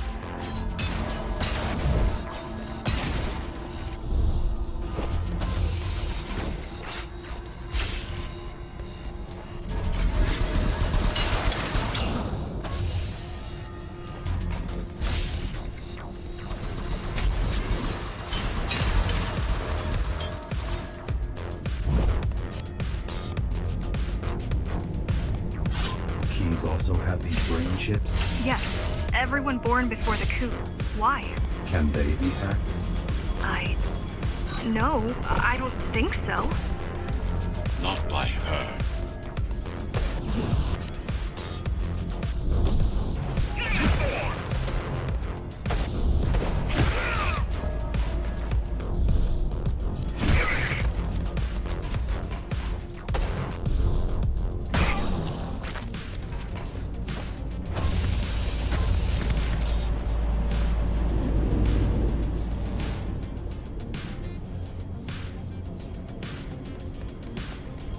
Keys also have these brain chips. Yes, everyone born before the coup. Why? Can they be hacked? No, I don't think so. Not by her.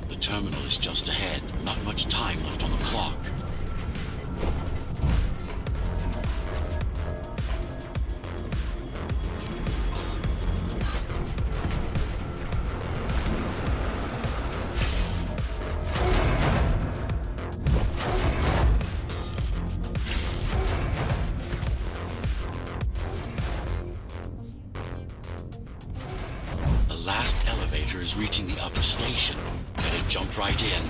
The terminal is just ahead. Not much time left on the clock. The last elevator is reaching the upper station. Better jump right in.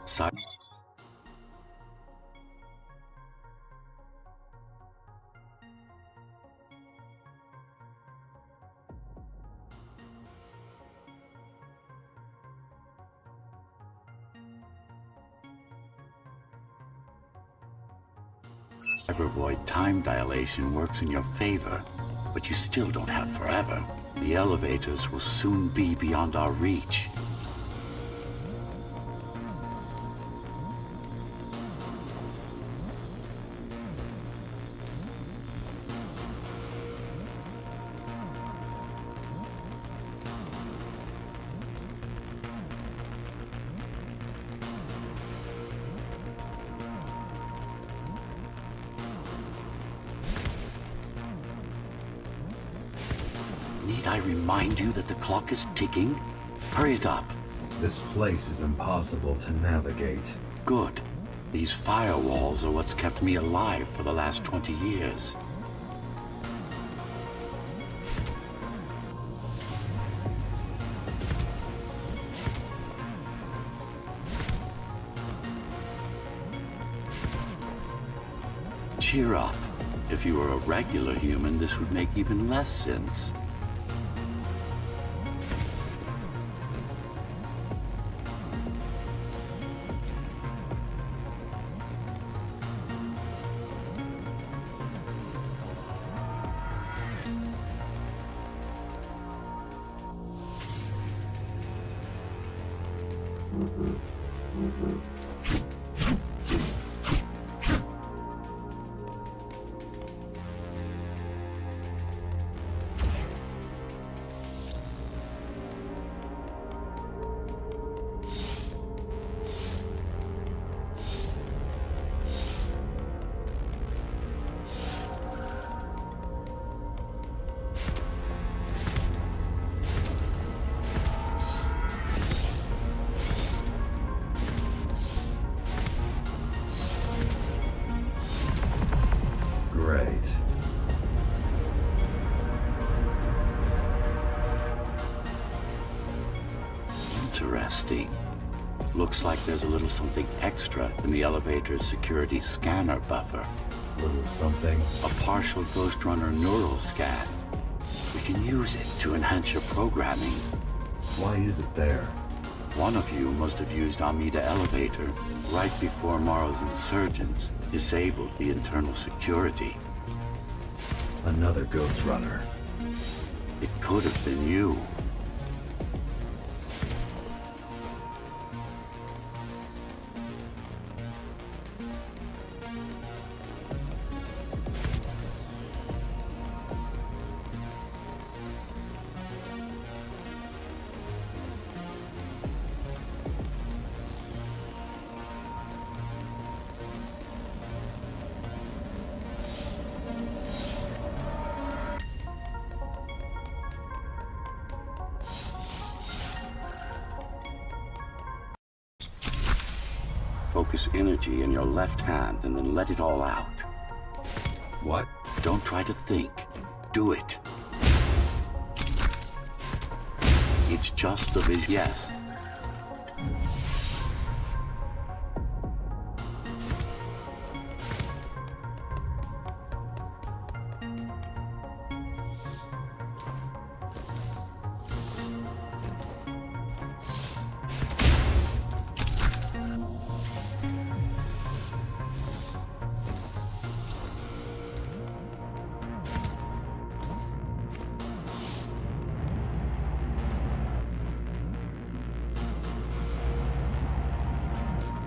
Cy- Cybervoid time dilation works in your favor, but you still don't have forever. The elevators will soon be beyond our reach. Need I remind you that the clock is ticking? Hurry it up. This place is impossible to navigate. Good. These firewalls are what's kept me alive for the last 20 years. Cheer up. If you were a regular human, this would make even less sense. Great. Interesting. Looks like there's a little something extra in the elevator's security scanner buffer. Little something. A partial Ghostrunner neural scan. We can use it to enhance your programming. Why is it there? One of you must have used Amida Elevator right before Morrow's insurgents. disabled the internal security. Another Ghostrunner. It could have been you. Focus energy in your left hand and then let it all out. What? Don't try to think. Do it. It's just a vision. Yes.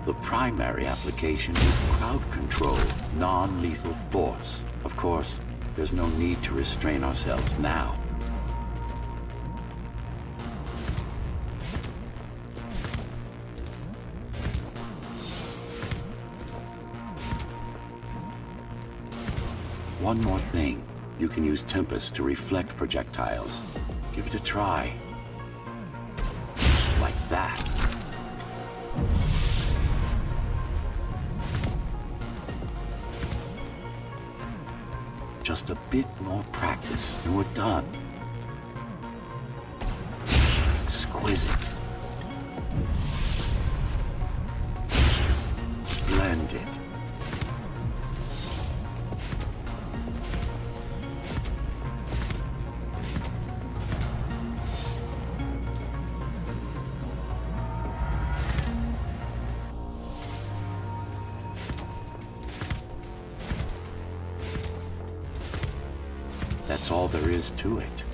The primary application is crowd control, non-lethal force. Of course, there's no need to restrain ourselves now. One more thing. You can use Tempest to reflect projectiles. Give it a try. Like that. Just a bit more practice and we're done. Exquisite. Splendid. That's all there is to it.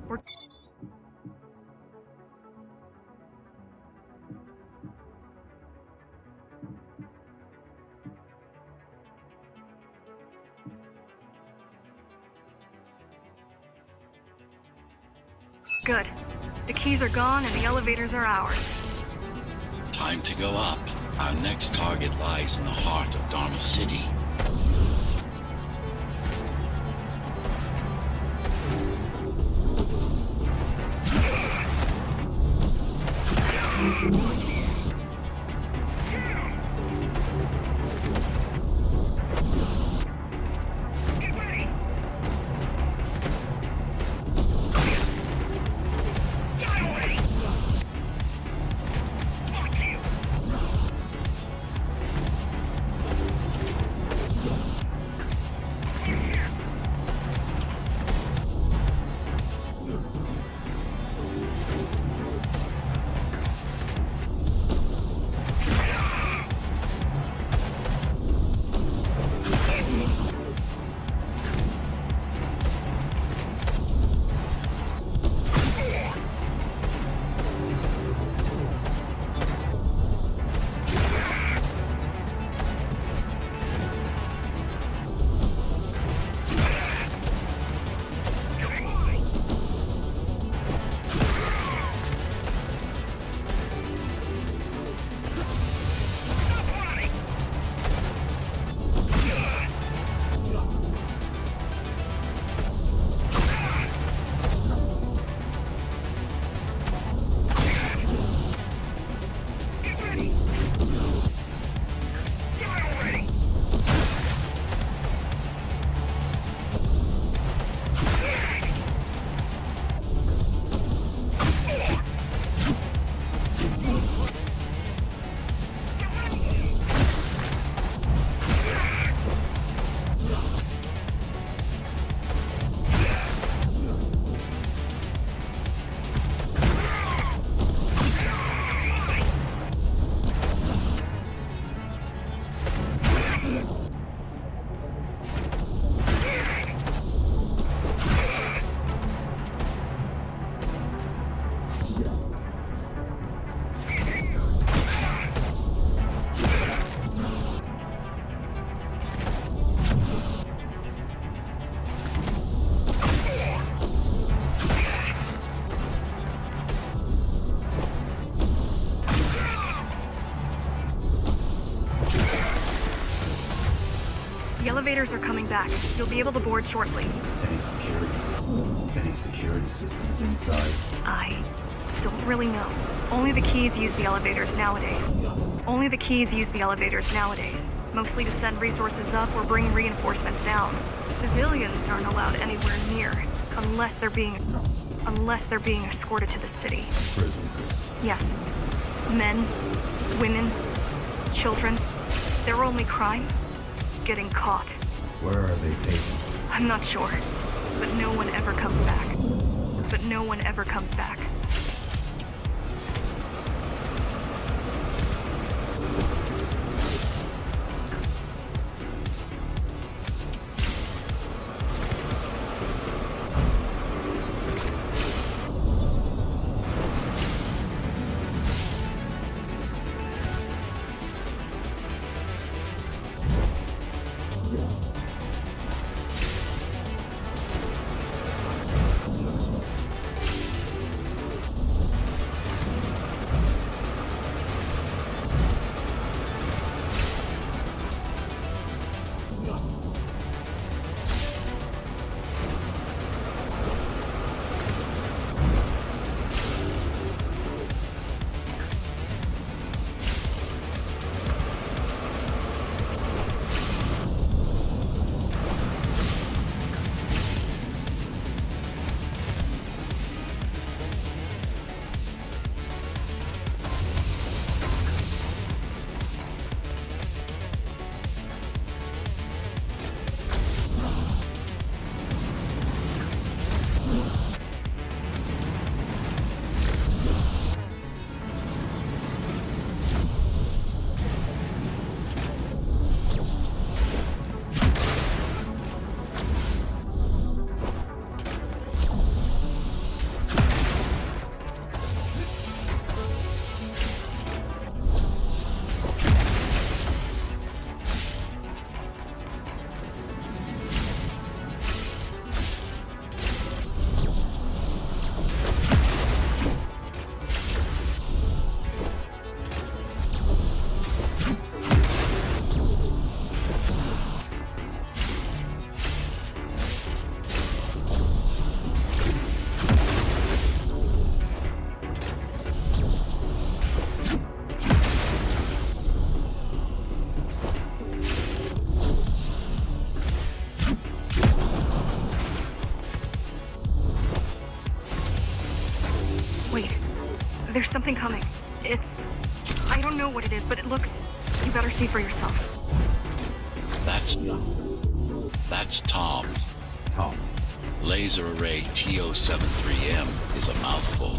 We're... Good. The keys are gone and the elevators are ours. Time to go up. Our next target lies in the heart of Dharma City. elevators are coming back. You'll be able to board shortly. Any security systems inside? I don't really know. Only the keys use the elevators nowadays. Mostly to send resources up or bring reinforcements down. Civilians aren't allowed anywhere near, unless they're being escorted to the city. Prisoners. Yes. Men, women, children. Their only crime? Getting caught. Where are they taken? I'm not sure. But no one ever comes back. There's something coming. I don't know what it is, but it looks... You better see for yourself. That's Tom. Tom. Laser array TO73M is a mouthful.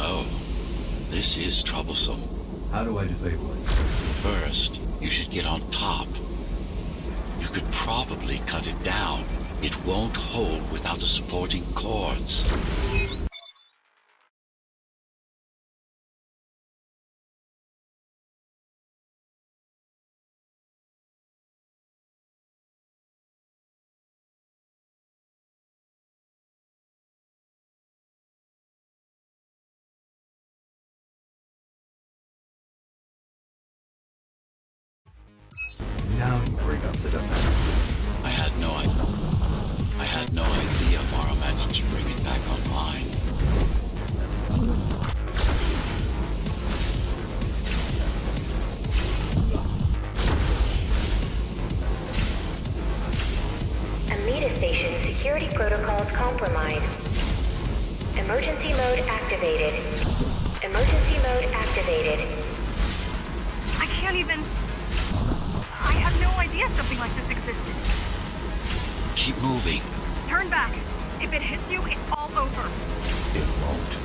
Oh, this is troublesome. How do I disable it? First, you should get on top. You could probably cut it down. It won't hold without the supporting cords. the defense system. I had no idea Mara managed to bring it back online. Amida Station security protocols compromised. Emergency mode activated. Emergency mode activated. I can't even... I had no idea something like this existed. Keep moving. Turn back. If it hits you, it's all over. It won't.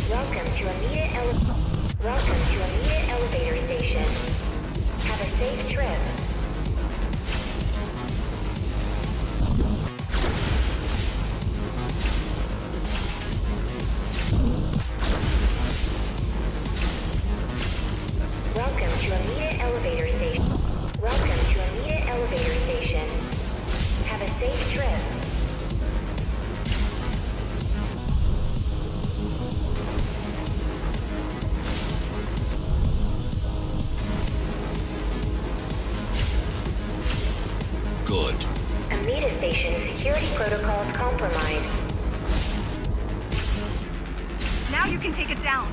Welcome to Amida Elevator Station. Have a safe trip. Welcome to Amida Elevator Station. Welcome to Amida Elevator Station. Have a safe trip. Good. Amida Station security protocols compromised. Now you can take it down.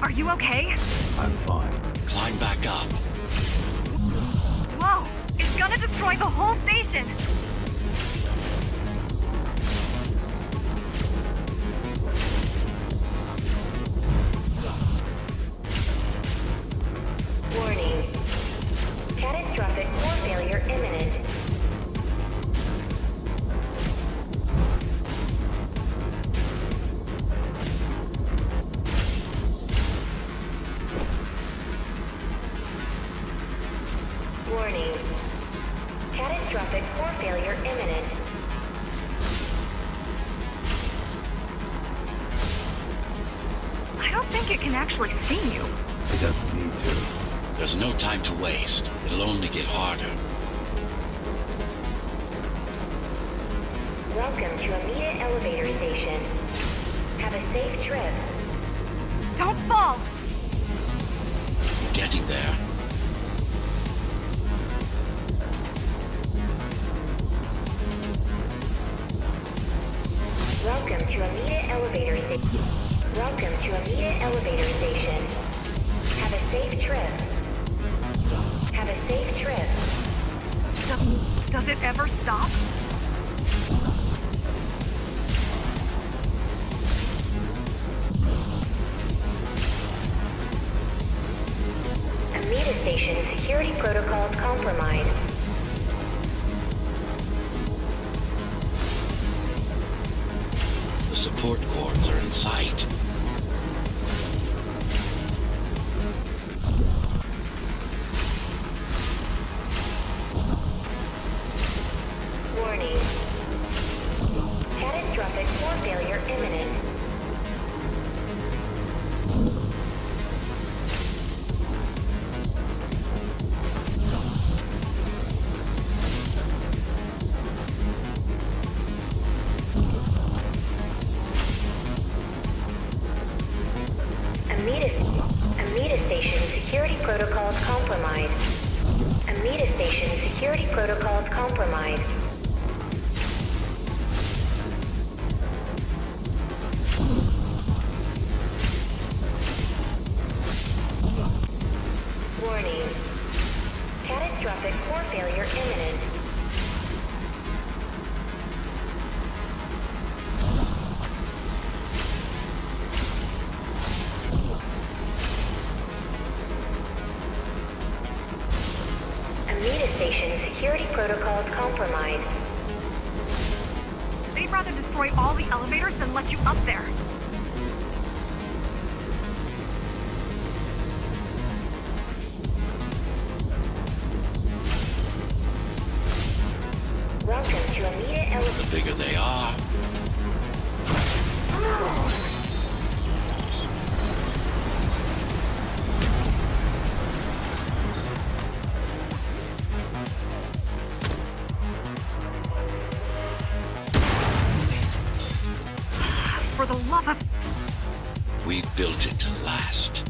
Are you okay? I'm fine. Climb back up. Whoa! It's gonna destroy the whole station! Warning. Catastrophic core failure imminent. Warning. Catastrophic core failure imminent. I don't think it can actually see you. It doesn't need to. There's no time to waste. It'll only get harder. Welcome to Amida Elevator Station. Have a safe trip. Don't fall! Getting there. Welcome to Amida Elevator Station. Welcome to Amida Elevator Station. Have a safe trip. Have a safe trip. Does it ever stop? Amida Station security protocols compromised. The support cords are in sight. Warning. Catastrophic core failure imminent. Amida Station security protocols compromised. Amida Station security protocols compromised. Warning. Catastrophic core failure imminent. Amida Station security protocols compromised. They'd rather destroy all the elevators than let you up there. bigger they are. For the love of... We built it to last.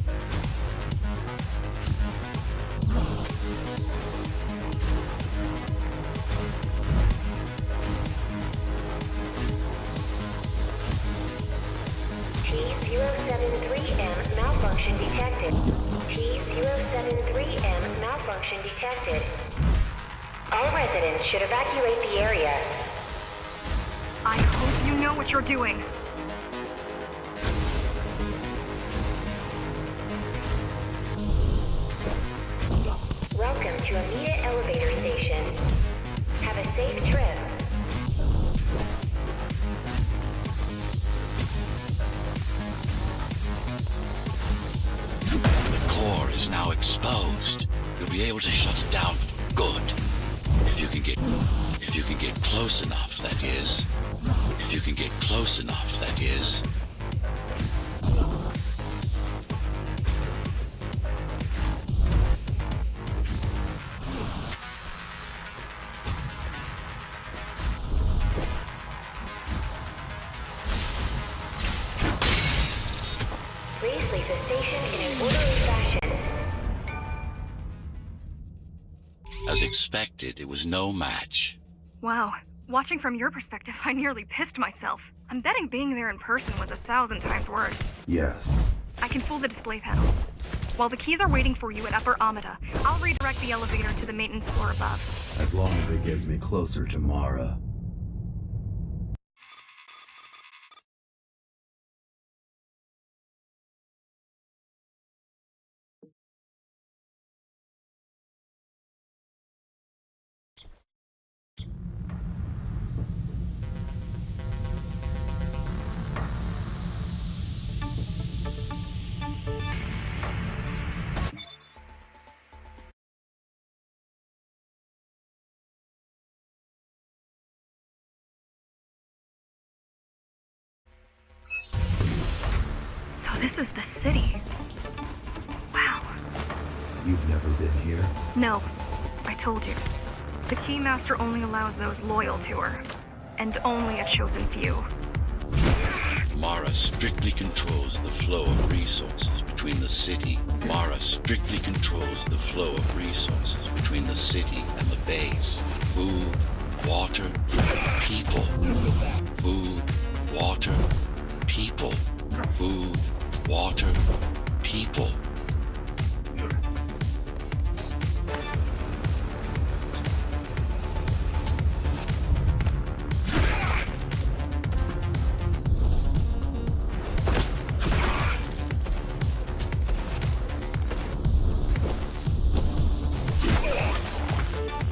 T-073M malfunction detected. T-073M malfunction detected. All residents should evacuate the area. I hope you know what you're doing. Welcome to Amita Elevator Station. Have a safe trip. The core is now exposed. You'll be able to shut it down for good. If you can get close enough, that is. If you can get close enough, that is. Please leave the station in an orderly fashion. As expected, it was no match. Wow. Watching from your perspective, I nearly pissed myself. I'm betting being there in person was 1,000 times worse. Yes. I can fool the display panel. While the keys are waiting for you at Upper Amida, I'll redirect the elevator to the maintenance floor above. As long as it gets me closer to Mara. So this is the city. Wow. You've never been here? No, I told you. The Keymaster only allows those loyal to her. And only a chosen few. Mara strictly controls the flow of resources between the city. Mara strictly controls the flow of resources between the city and the base. Food, water, people. Food, water, people. Food, water, people.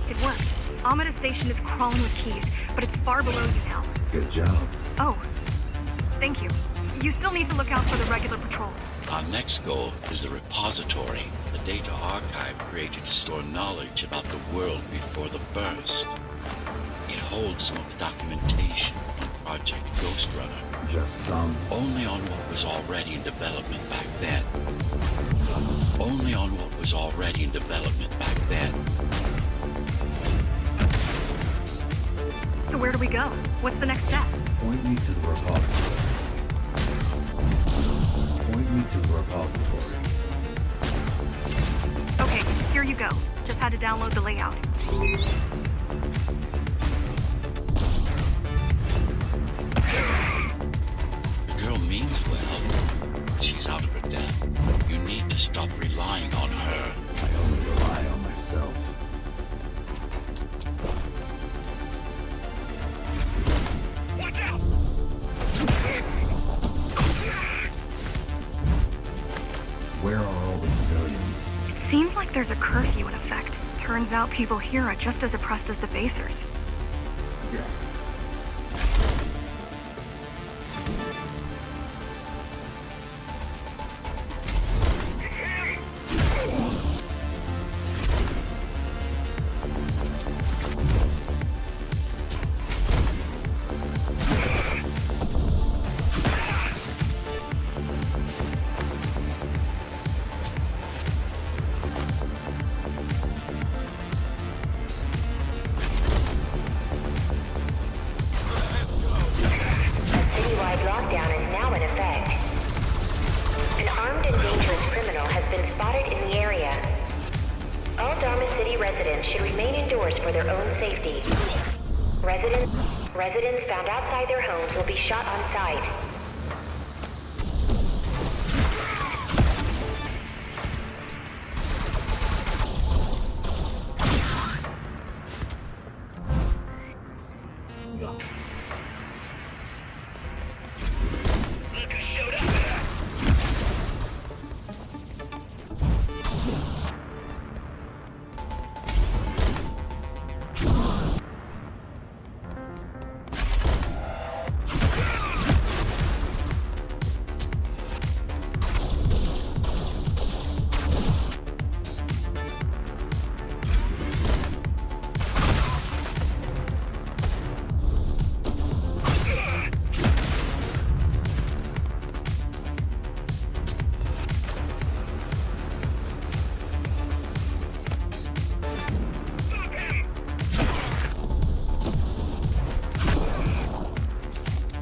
It worked. Amida Station is crawling with keys, but it's far below you now. Good job. Oh, thank you. You still need to look out for the regular patrol. Our next goal is the repository, the data archive created to store knowledge about the world before the burst. It holds some of the documentation on Project Ghostrunner, Just some. only on what was already in development back then. Only on what was already in development back then. So where do we go? What's the next step? Point me to the repository. Point me to the repository. Okay, here you go. Just had to download the layout. The girl means well. She's out of her depth. You need to stop relying on her. I only rely on myself. Watch out! Where are all the civilians? It seems like there's a curfew in effect. Turns out people here are just as oppressed as the basers. has been spotted in the area. All Dharma City residents should remain indoors for their own safety. Residents found outside their homes will be shot on sight.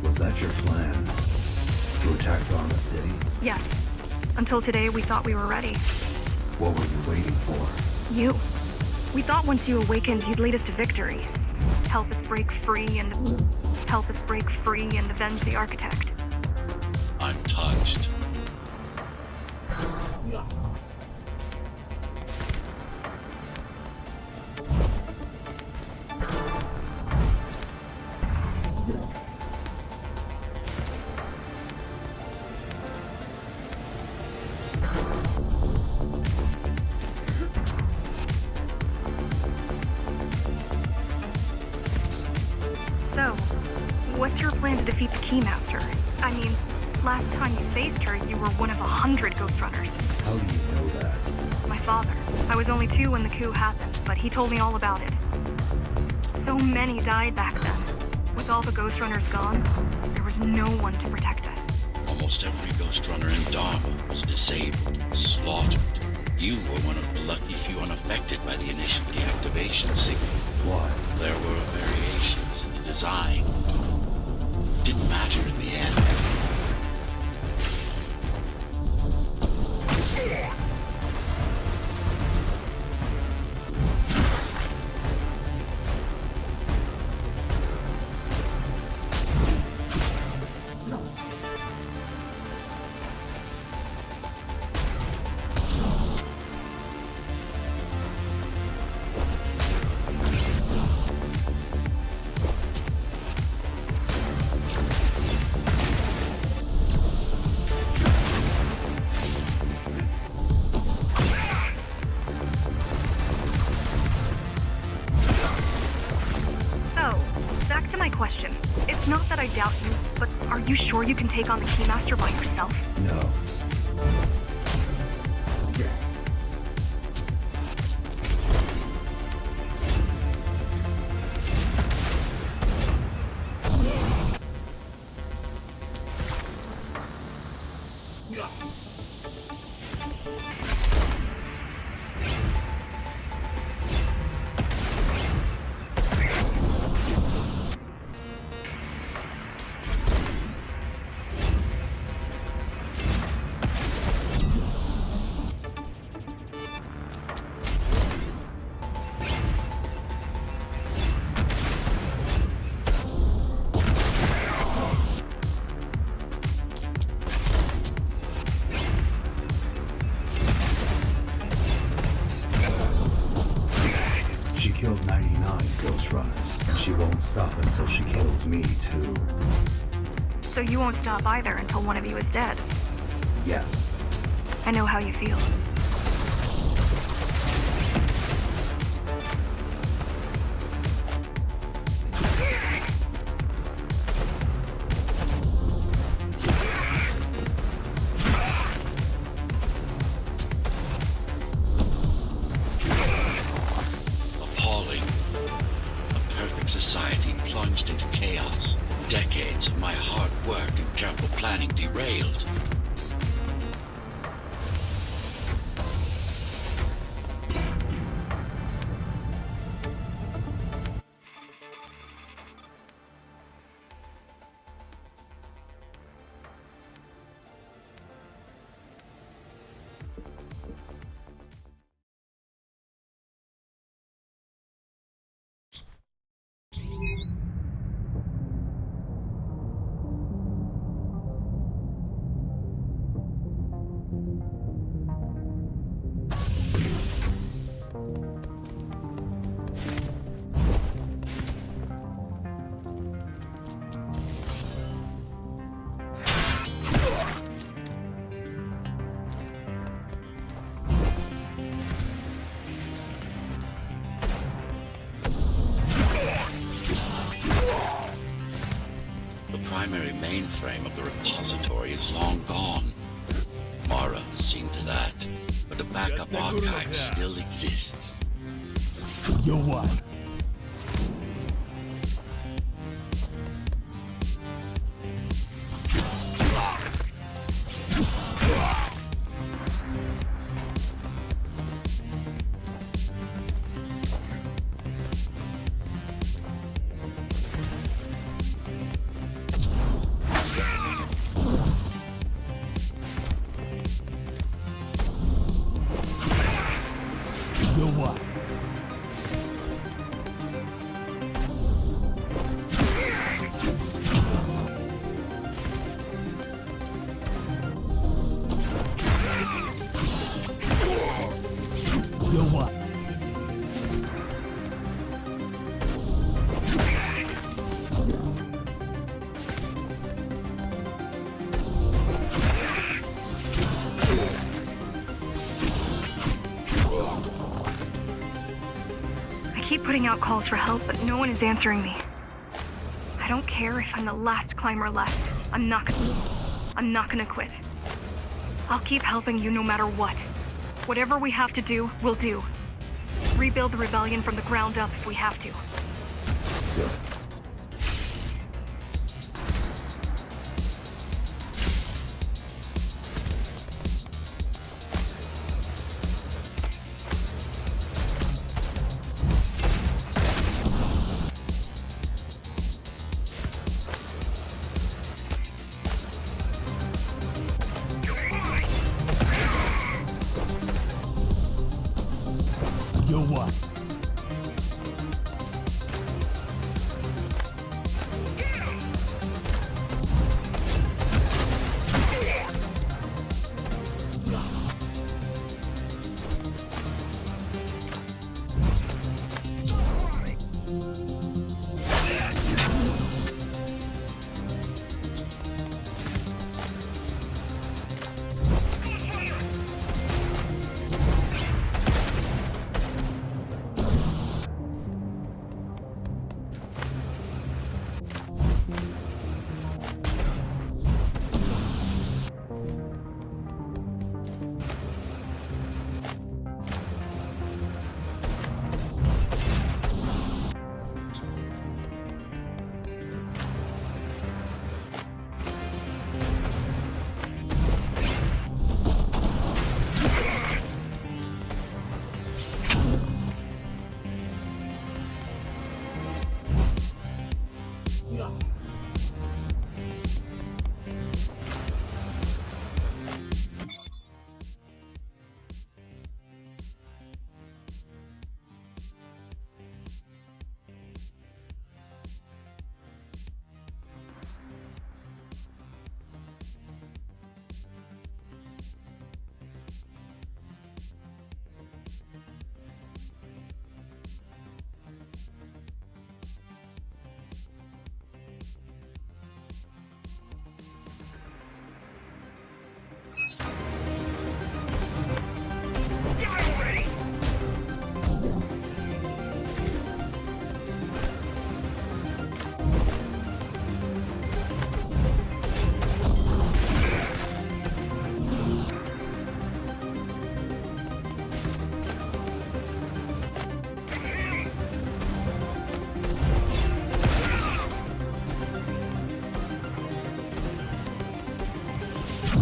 Was that your plan? To attack Dharma City? Yes. Until today, we thought we were ready. What were you waiting for? You. We thought once you awakened, you'd lead us to victory. Help us break free and avenge the Architect. I'm touched. So, what's your plan to defeat the Keymaster? I mean, last time you faced her, you were one of 100 Ghostrunners. How do you know that? My father. I was only 2 when the coup happened, but he told me all about it. So many died back then. With all the Ghostrunners gone, there was no one to protect us. Almost every Ghostrunner in Dharma was disabled, slaughtered. You were one of the lucky few unaffected by the initial deactivation signal. Why? There were variations in the design. Didn't matter in the end. Back to my question. It's not that I doubt you, but are you sure you can take on the Keymaster by yourself? No. She killed 99 Ghostrunners, and she won't stop until she kills me, too. So you won't stop either until one of you is dead. Yes. I know how you feel. Appalling. A perfect society plunged into chaos. Decades of my hard work and careful planning derailed. primary mainframe of the repository is long gone. Mara has seen to that, but the backup archive still exists. You're what? You're what? You're what? I keep putting out calls for help, but no one is answering me. I don't care if I'm the last climber left. I'm not gonna quit. I'll keep helping you no matter what. Whatever we have to do, we'll do. Rebuild the rebellion from the ground up if we have to. You're what?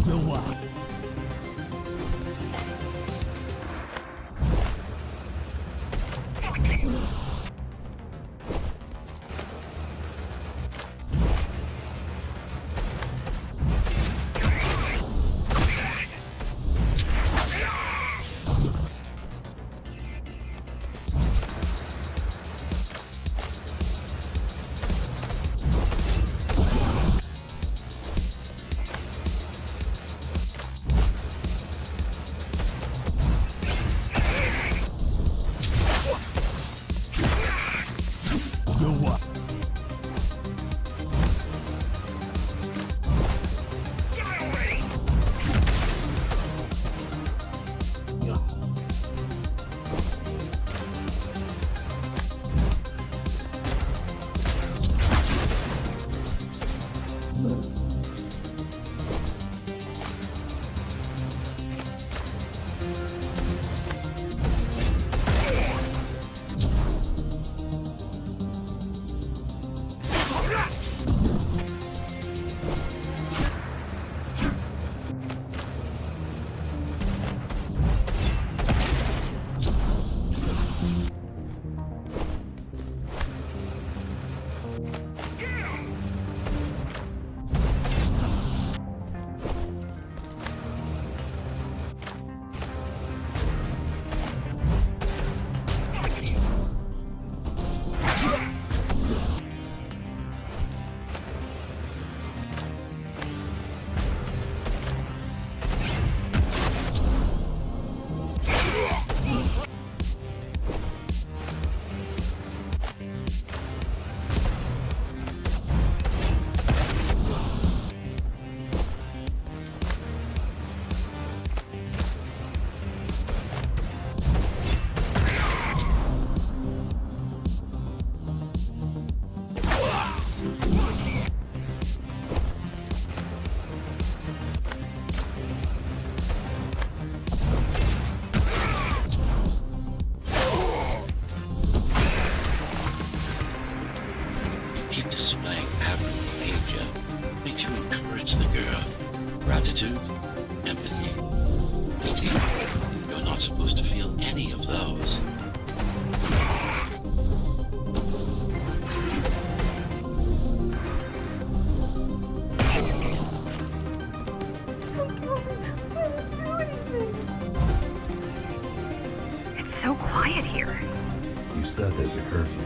You're what? Keep displaying aberrant behavior. Makes you encourage the girl. Gratitude, empathy, pity. You're not supposed to feel any of those. It's so quiet here. You said there's a curfew.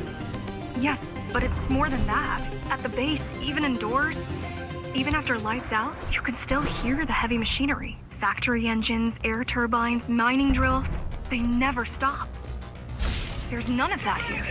Yes, but it's more than that. At the base, even indoors, even after lights out, you can still hear the heavy machinery. Factory engines, air turbines, mining drills. They never stop. There's none of that here.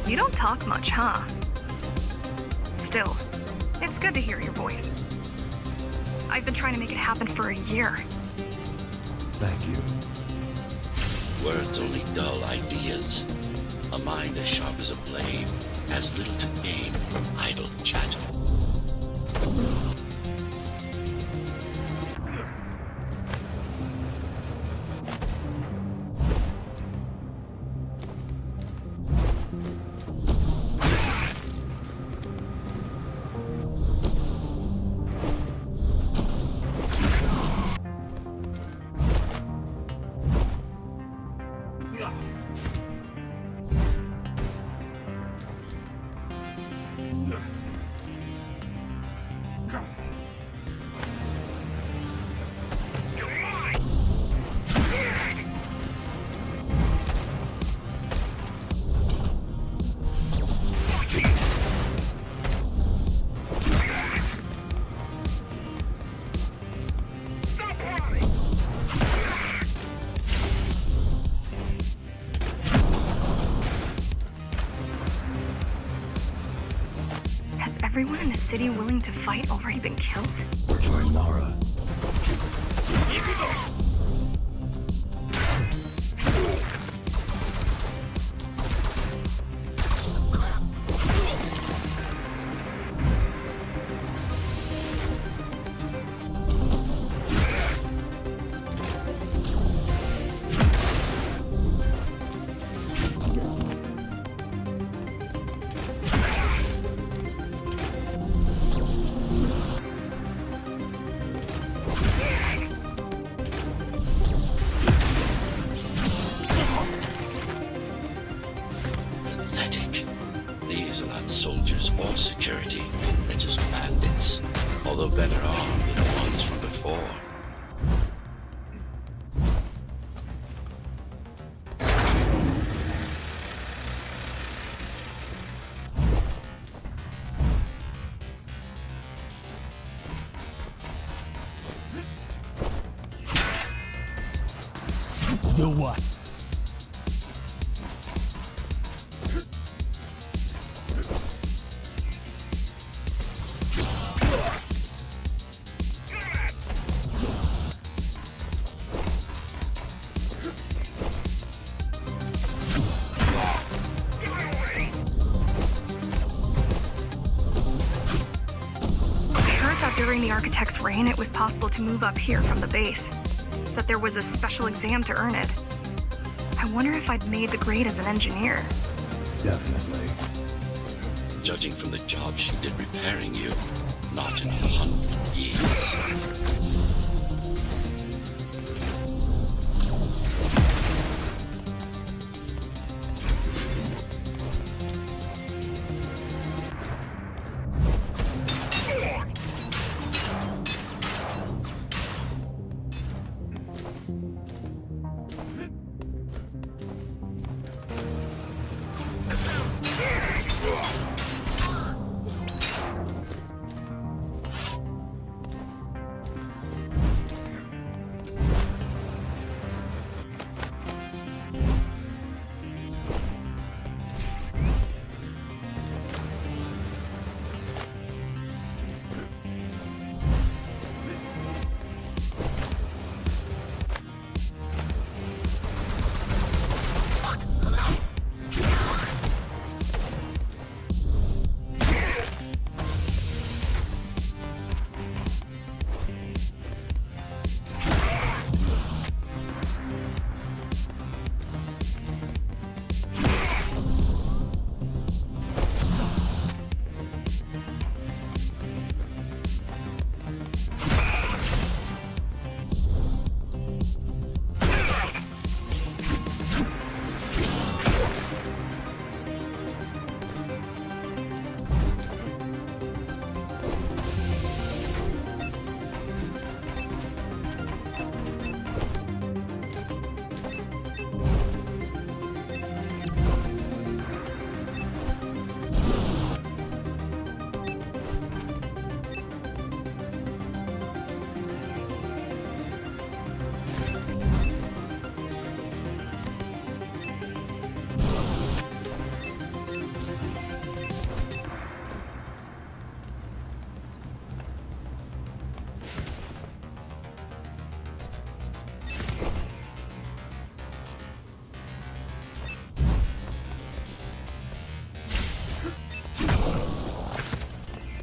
You don't talk much, huh? Still, it's good to hear your voice. I've been trying to make it happen for a year. Thank you. Words only dull ideas. A mind as sharp as a blade has little to gain from idle chatter. Everyone in the city willing to fight already been killed? Or join Mara. These are not soldiers or security. They're just bandits. Although better armed than the ones from before. You'll what? During the Architect's reign, it was possible to move up here from the base. That there was a special exam to earn it. I wonder if I'd made the grade as an engineer. Definitely. Judging from the job she did repairing you, not in 100 years.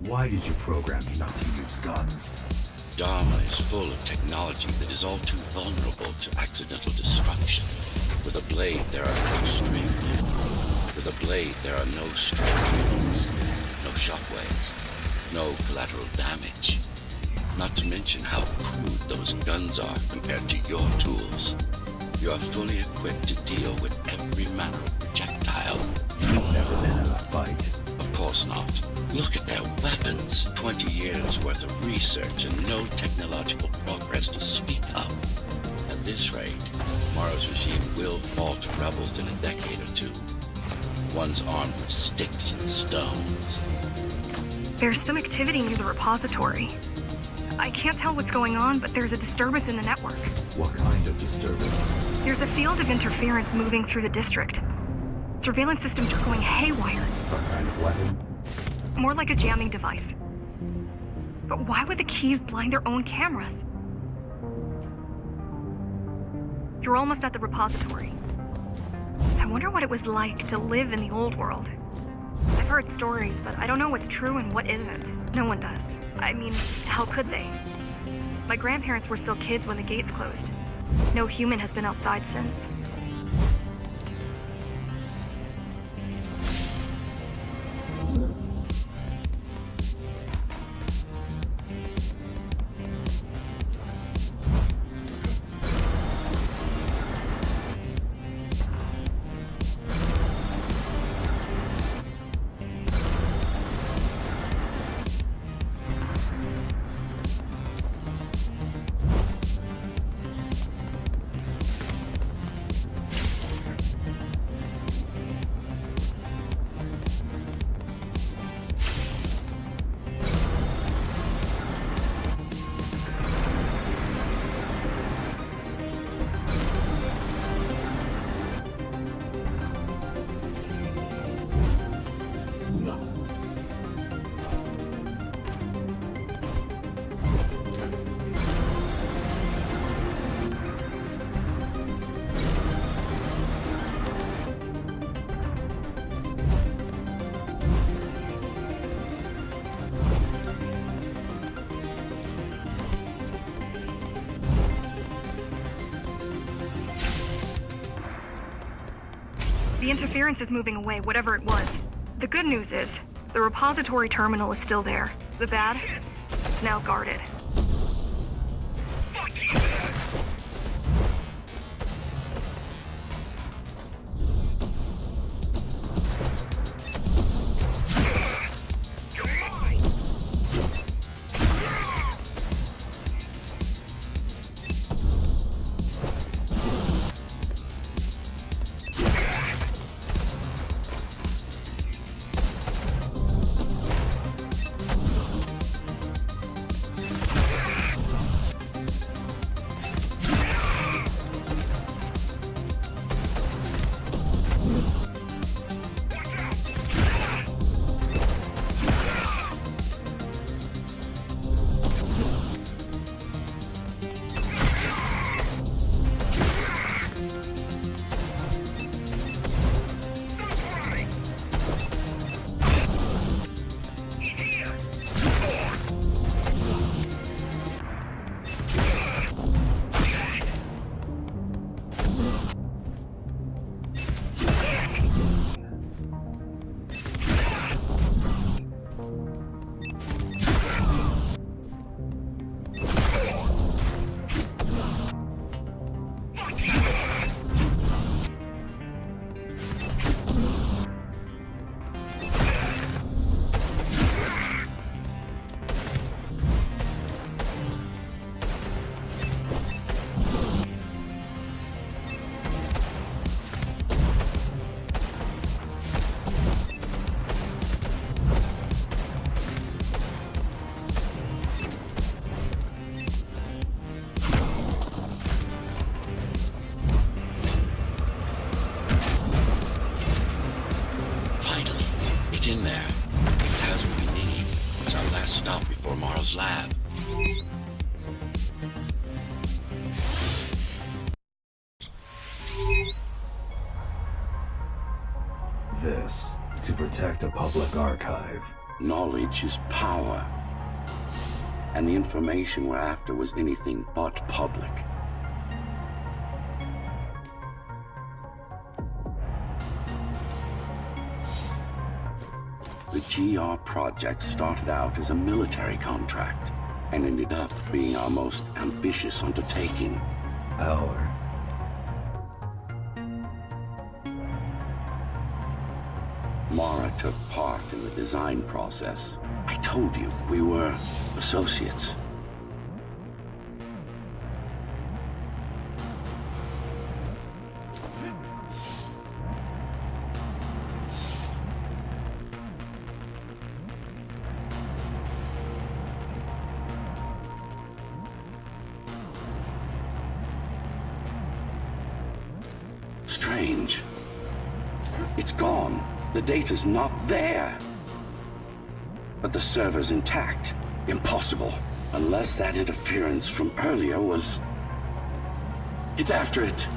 Why did you program me not to use guns? Dharma is full of technology that is all too vulnerable to accidental destruction. With a blade, there are no string. With a blade, there are no strings, no shockwaves, no collateral damage. Not to mention how crude those guns are compared to your tools. You are fully equipped to deal with every manner of projectile. You've never been in a fight. Of course not. Look at their weapons. 20 years worth of research and no technological progress to speak of. At this rate, tomorrow's regime will fall to rebels in a decade or two. One's armed with sticks and stones. There's some activity near the repository. I can't tell what's going on, but there's a disturbance in the network. What kind of disturbance? There's a field of interference moving through the district. Surveillance systems are going haywire. Some kind of weapon? More like a jamming device. But why would the keys blind their own cameras? You're almost at the repository. I wonder what it was like to live in the old world. I've heard stories, but I don't know what's true and what isn't. No one does. I mean, how could they? My grandparents were still kids when the gates closed. No human has been outside since. The interference is moving away, whatever it was. The good news is, the repository terminal is still there. The bad? It's now guarded. It's in there. It has what we need. It's our last stop before Morrow's lab. This, to protect a public archive. Knowledge is power. And the information we're after was anything but public. The GR project started out as a military contract and ended up being our most ambitious undertaking. Our. Mara took part in the design process. I told you, we were associates. Strange. It's gone. The data's not there. But the server's intact. Impossible. Unless that interference from earlier was... It's after it.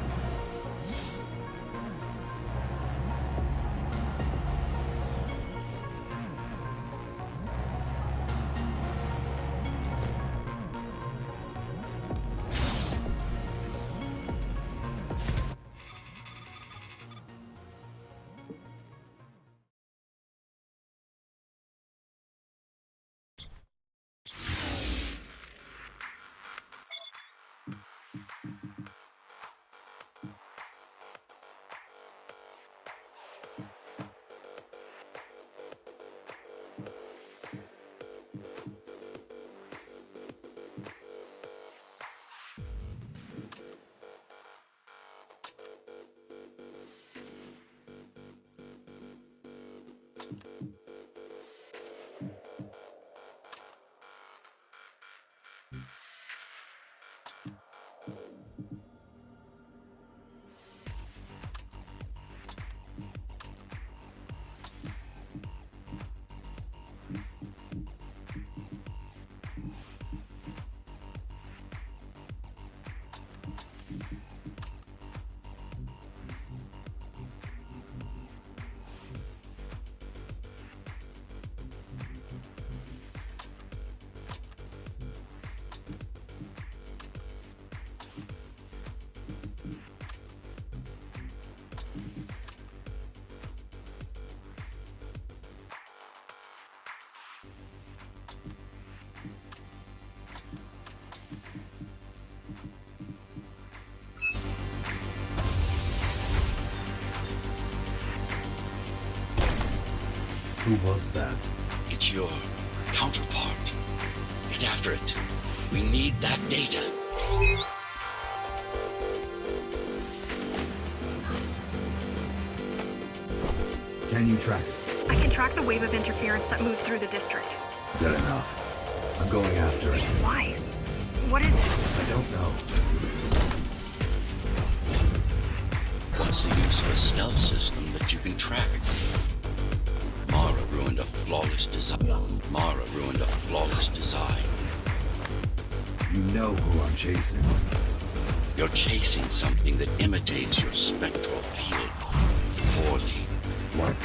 Who was that? It's your counterpart. Get after it. We need that data. Can you track it? I can track the wave of interference that moves through the district. Good enough. I'm going after it. Why? What is it? I don't know. What's the use of a stealth system that you can track? Mara ruined a flawless design. You know who I'm chasing. You're chasing something that imitates your spectral field. Poorly. What?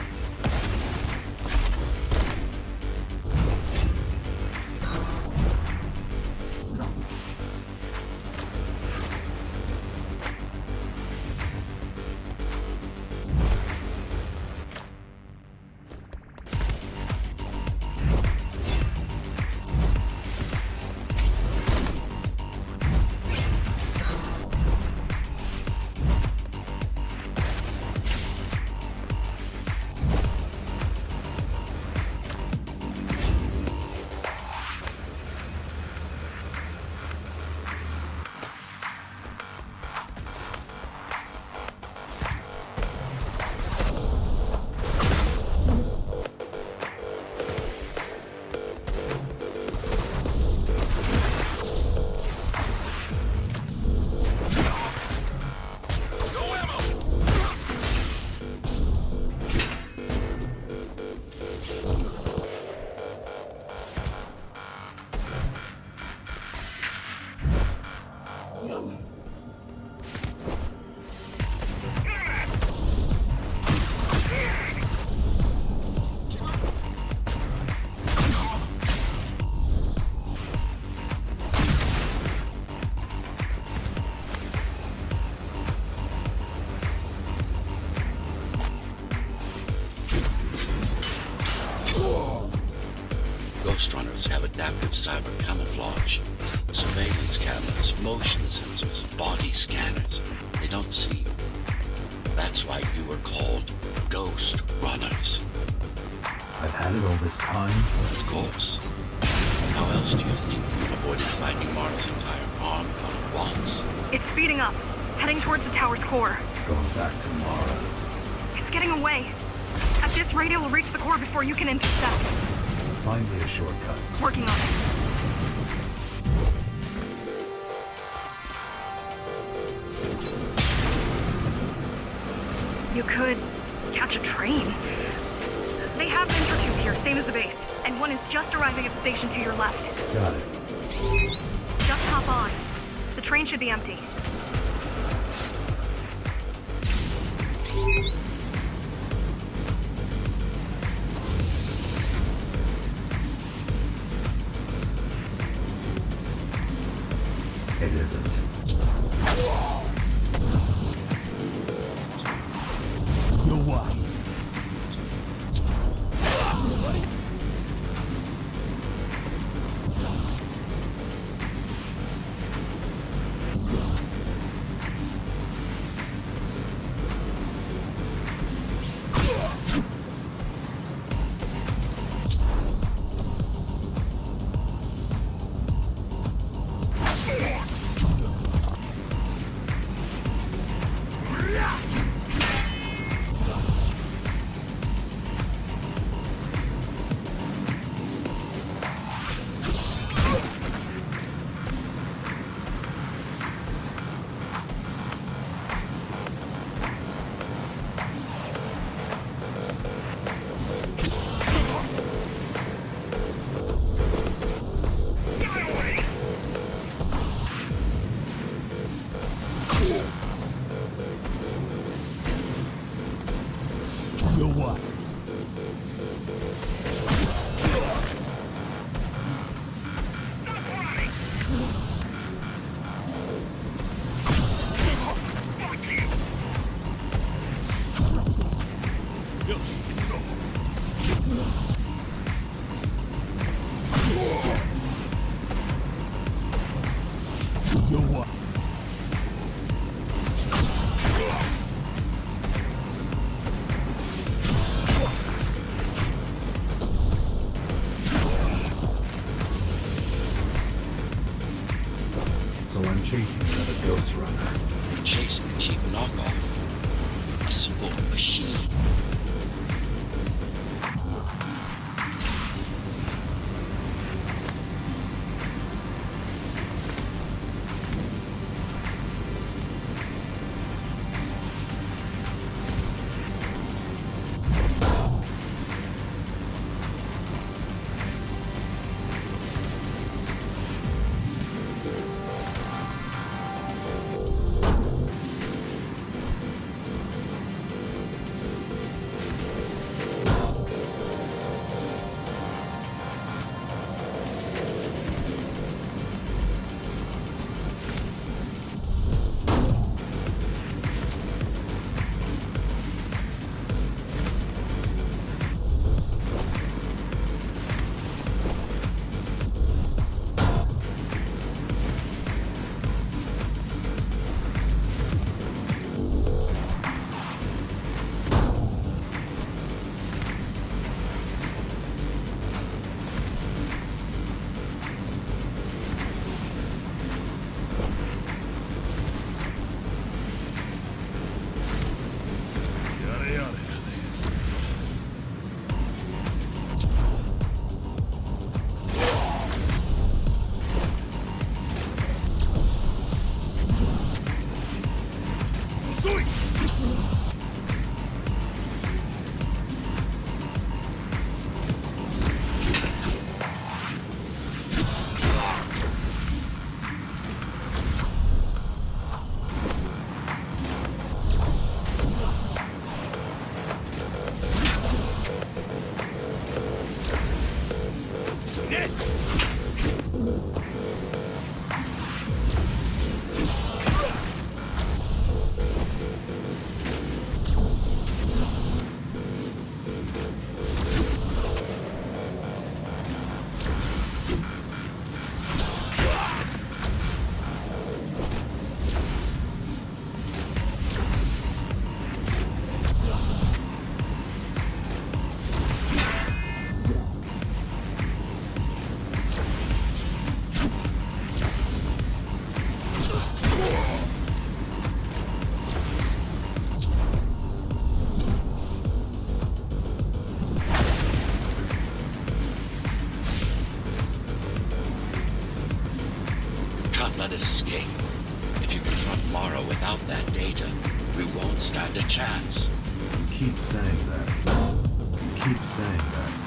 Ghostrunners have adaptive cyber camouflage. Surveillance cameras, motion sensors, body scanners. They don't see you. That's why you were called Ghostrunners. I've had it all this time. Of course. How else do you think you avoided fighting Mara's entire army on once? It's speeding up, heading towards the tower's core. Going back to Mara. It's getting away. At this rate, it will reach the core before you can intercept. Find me a shortcut. Working on it. You could catch a train. They have intertube here, same as the base. And one is just arriving at the station to your left. Got it. Just hop on. The train should be empty. It isn't. You're what? You're what? You're what? chasing another Ghostrunner. They're chasing a cheap knockoff. A simple machine. Let it escape. If you confront Mara without that data, we won't stand a chance. You keep saying that. You keep saying that.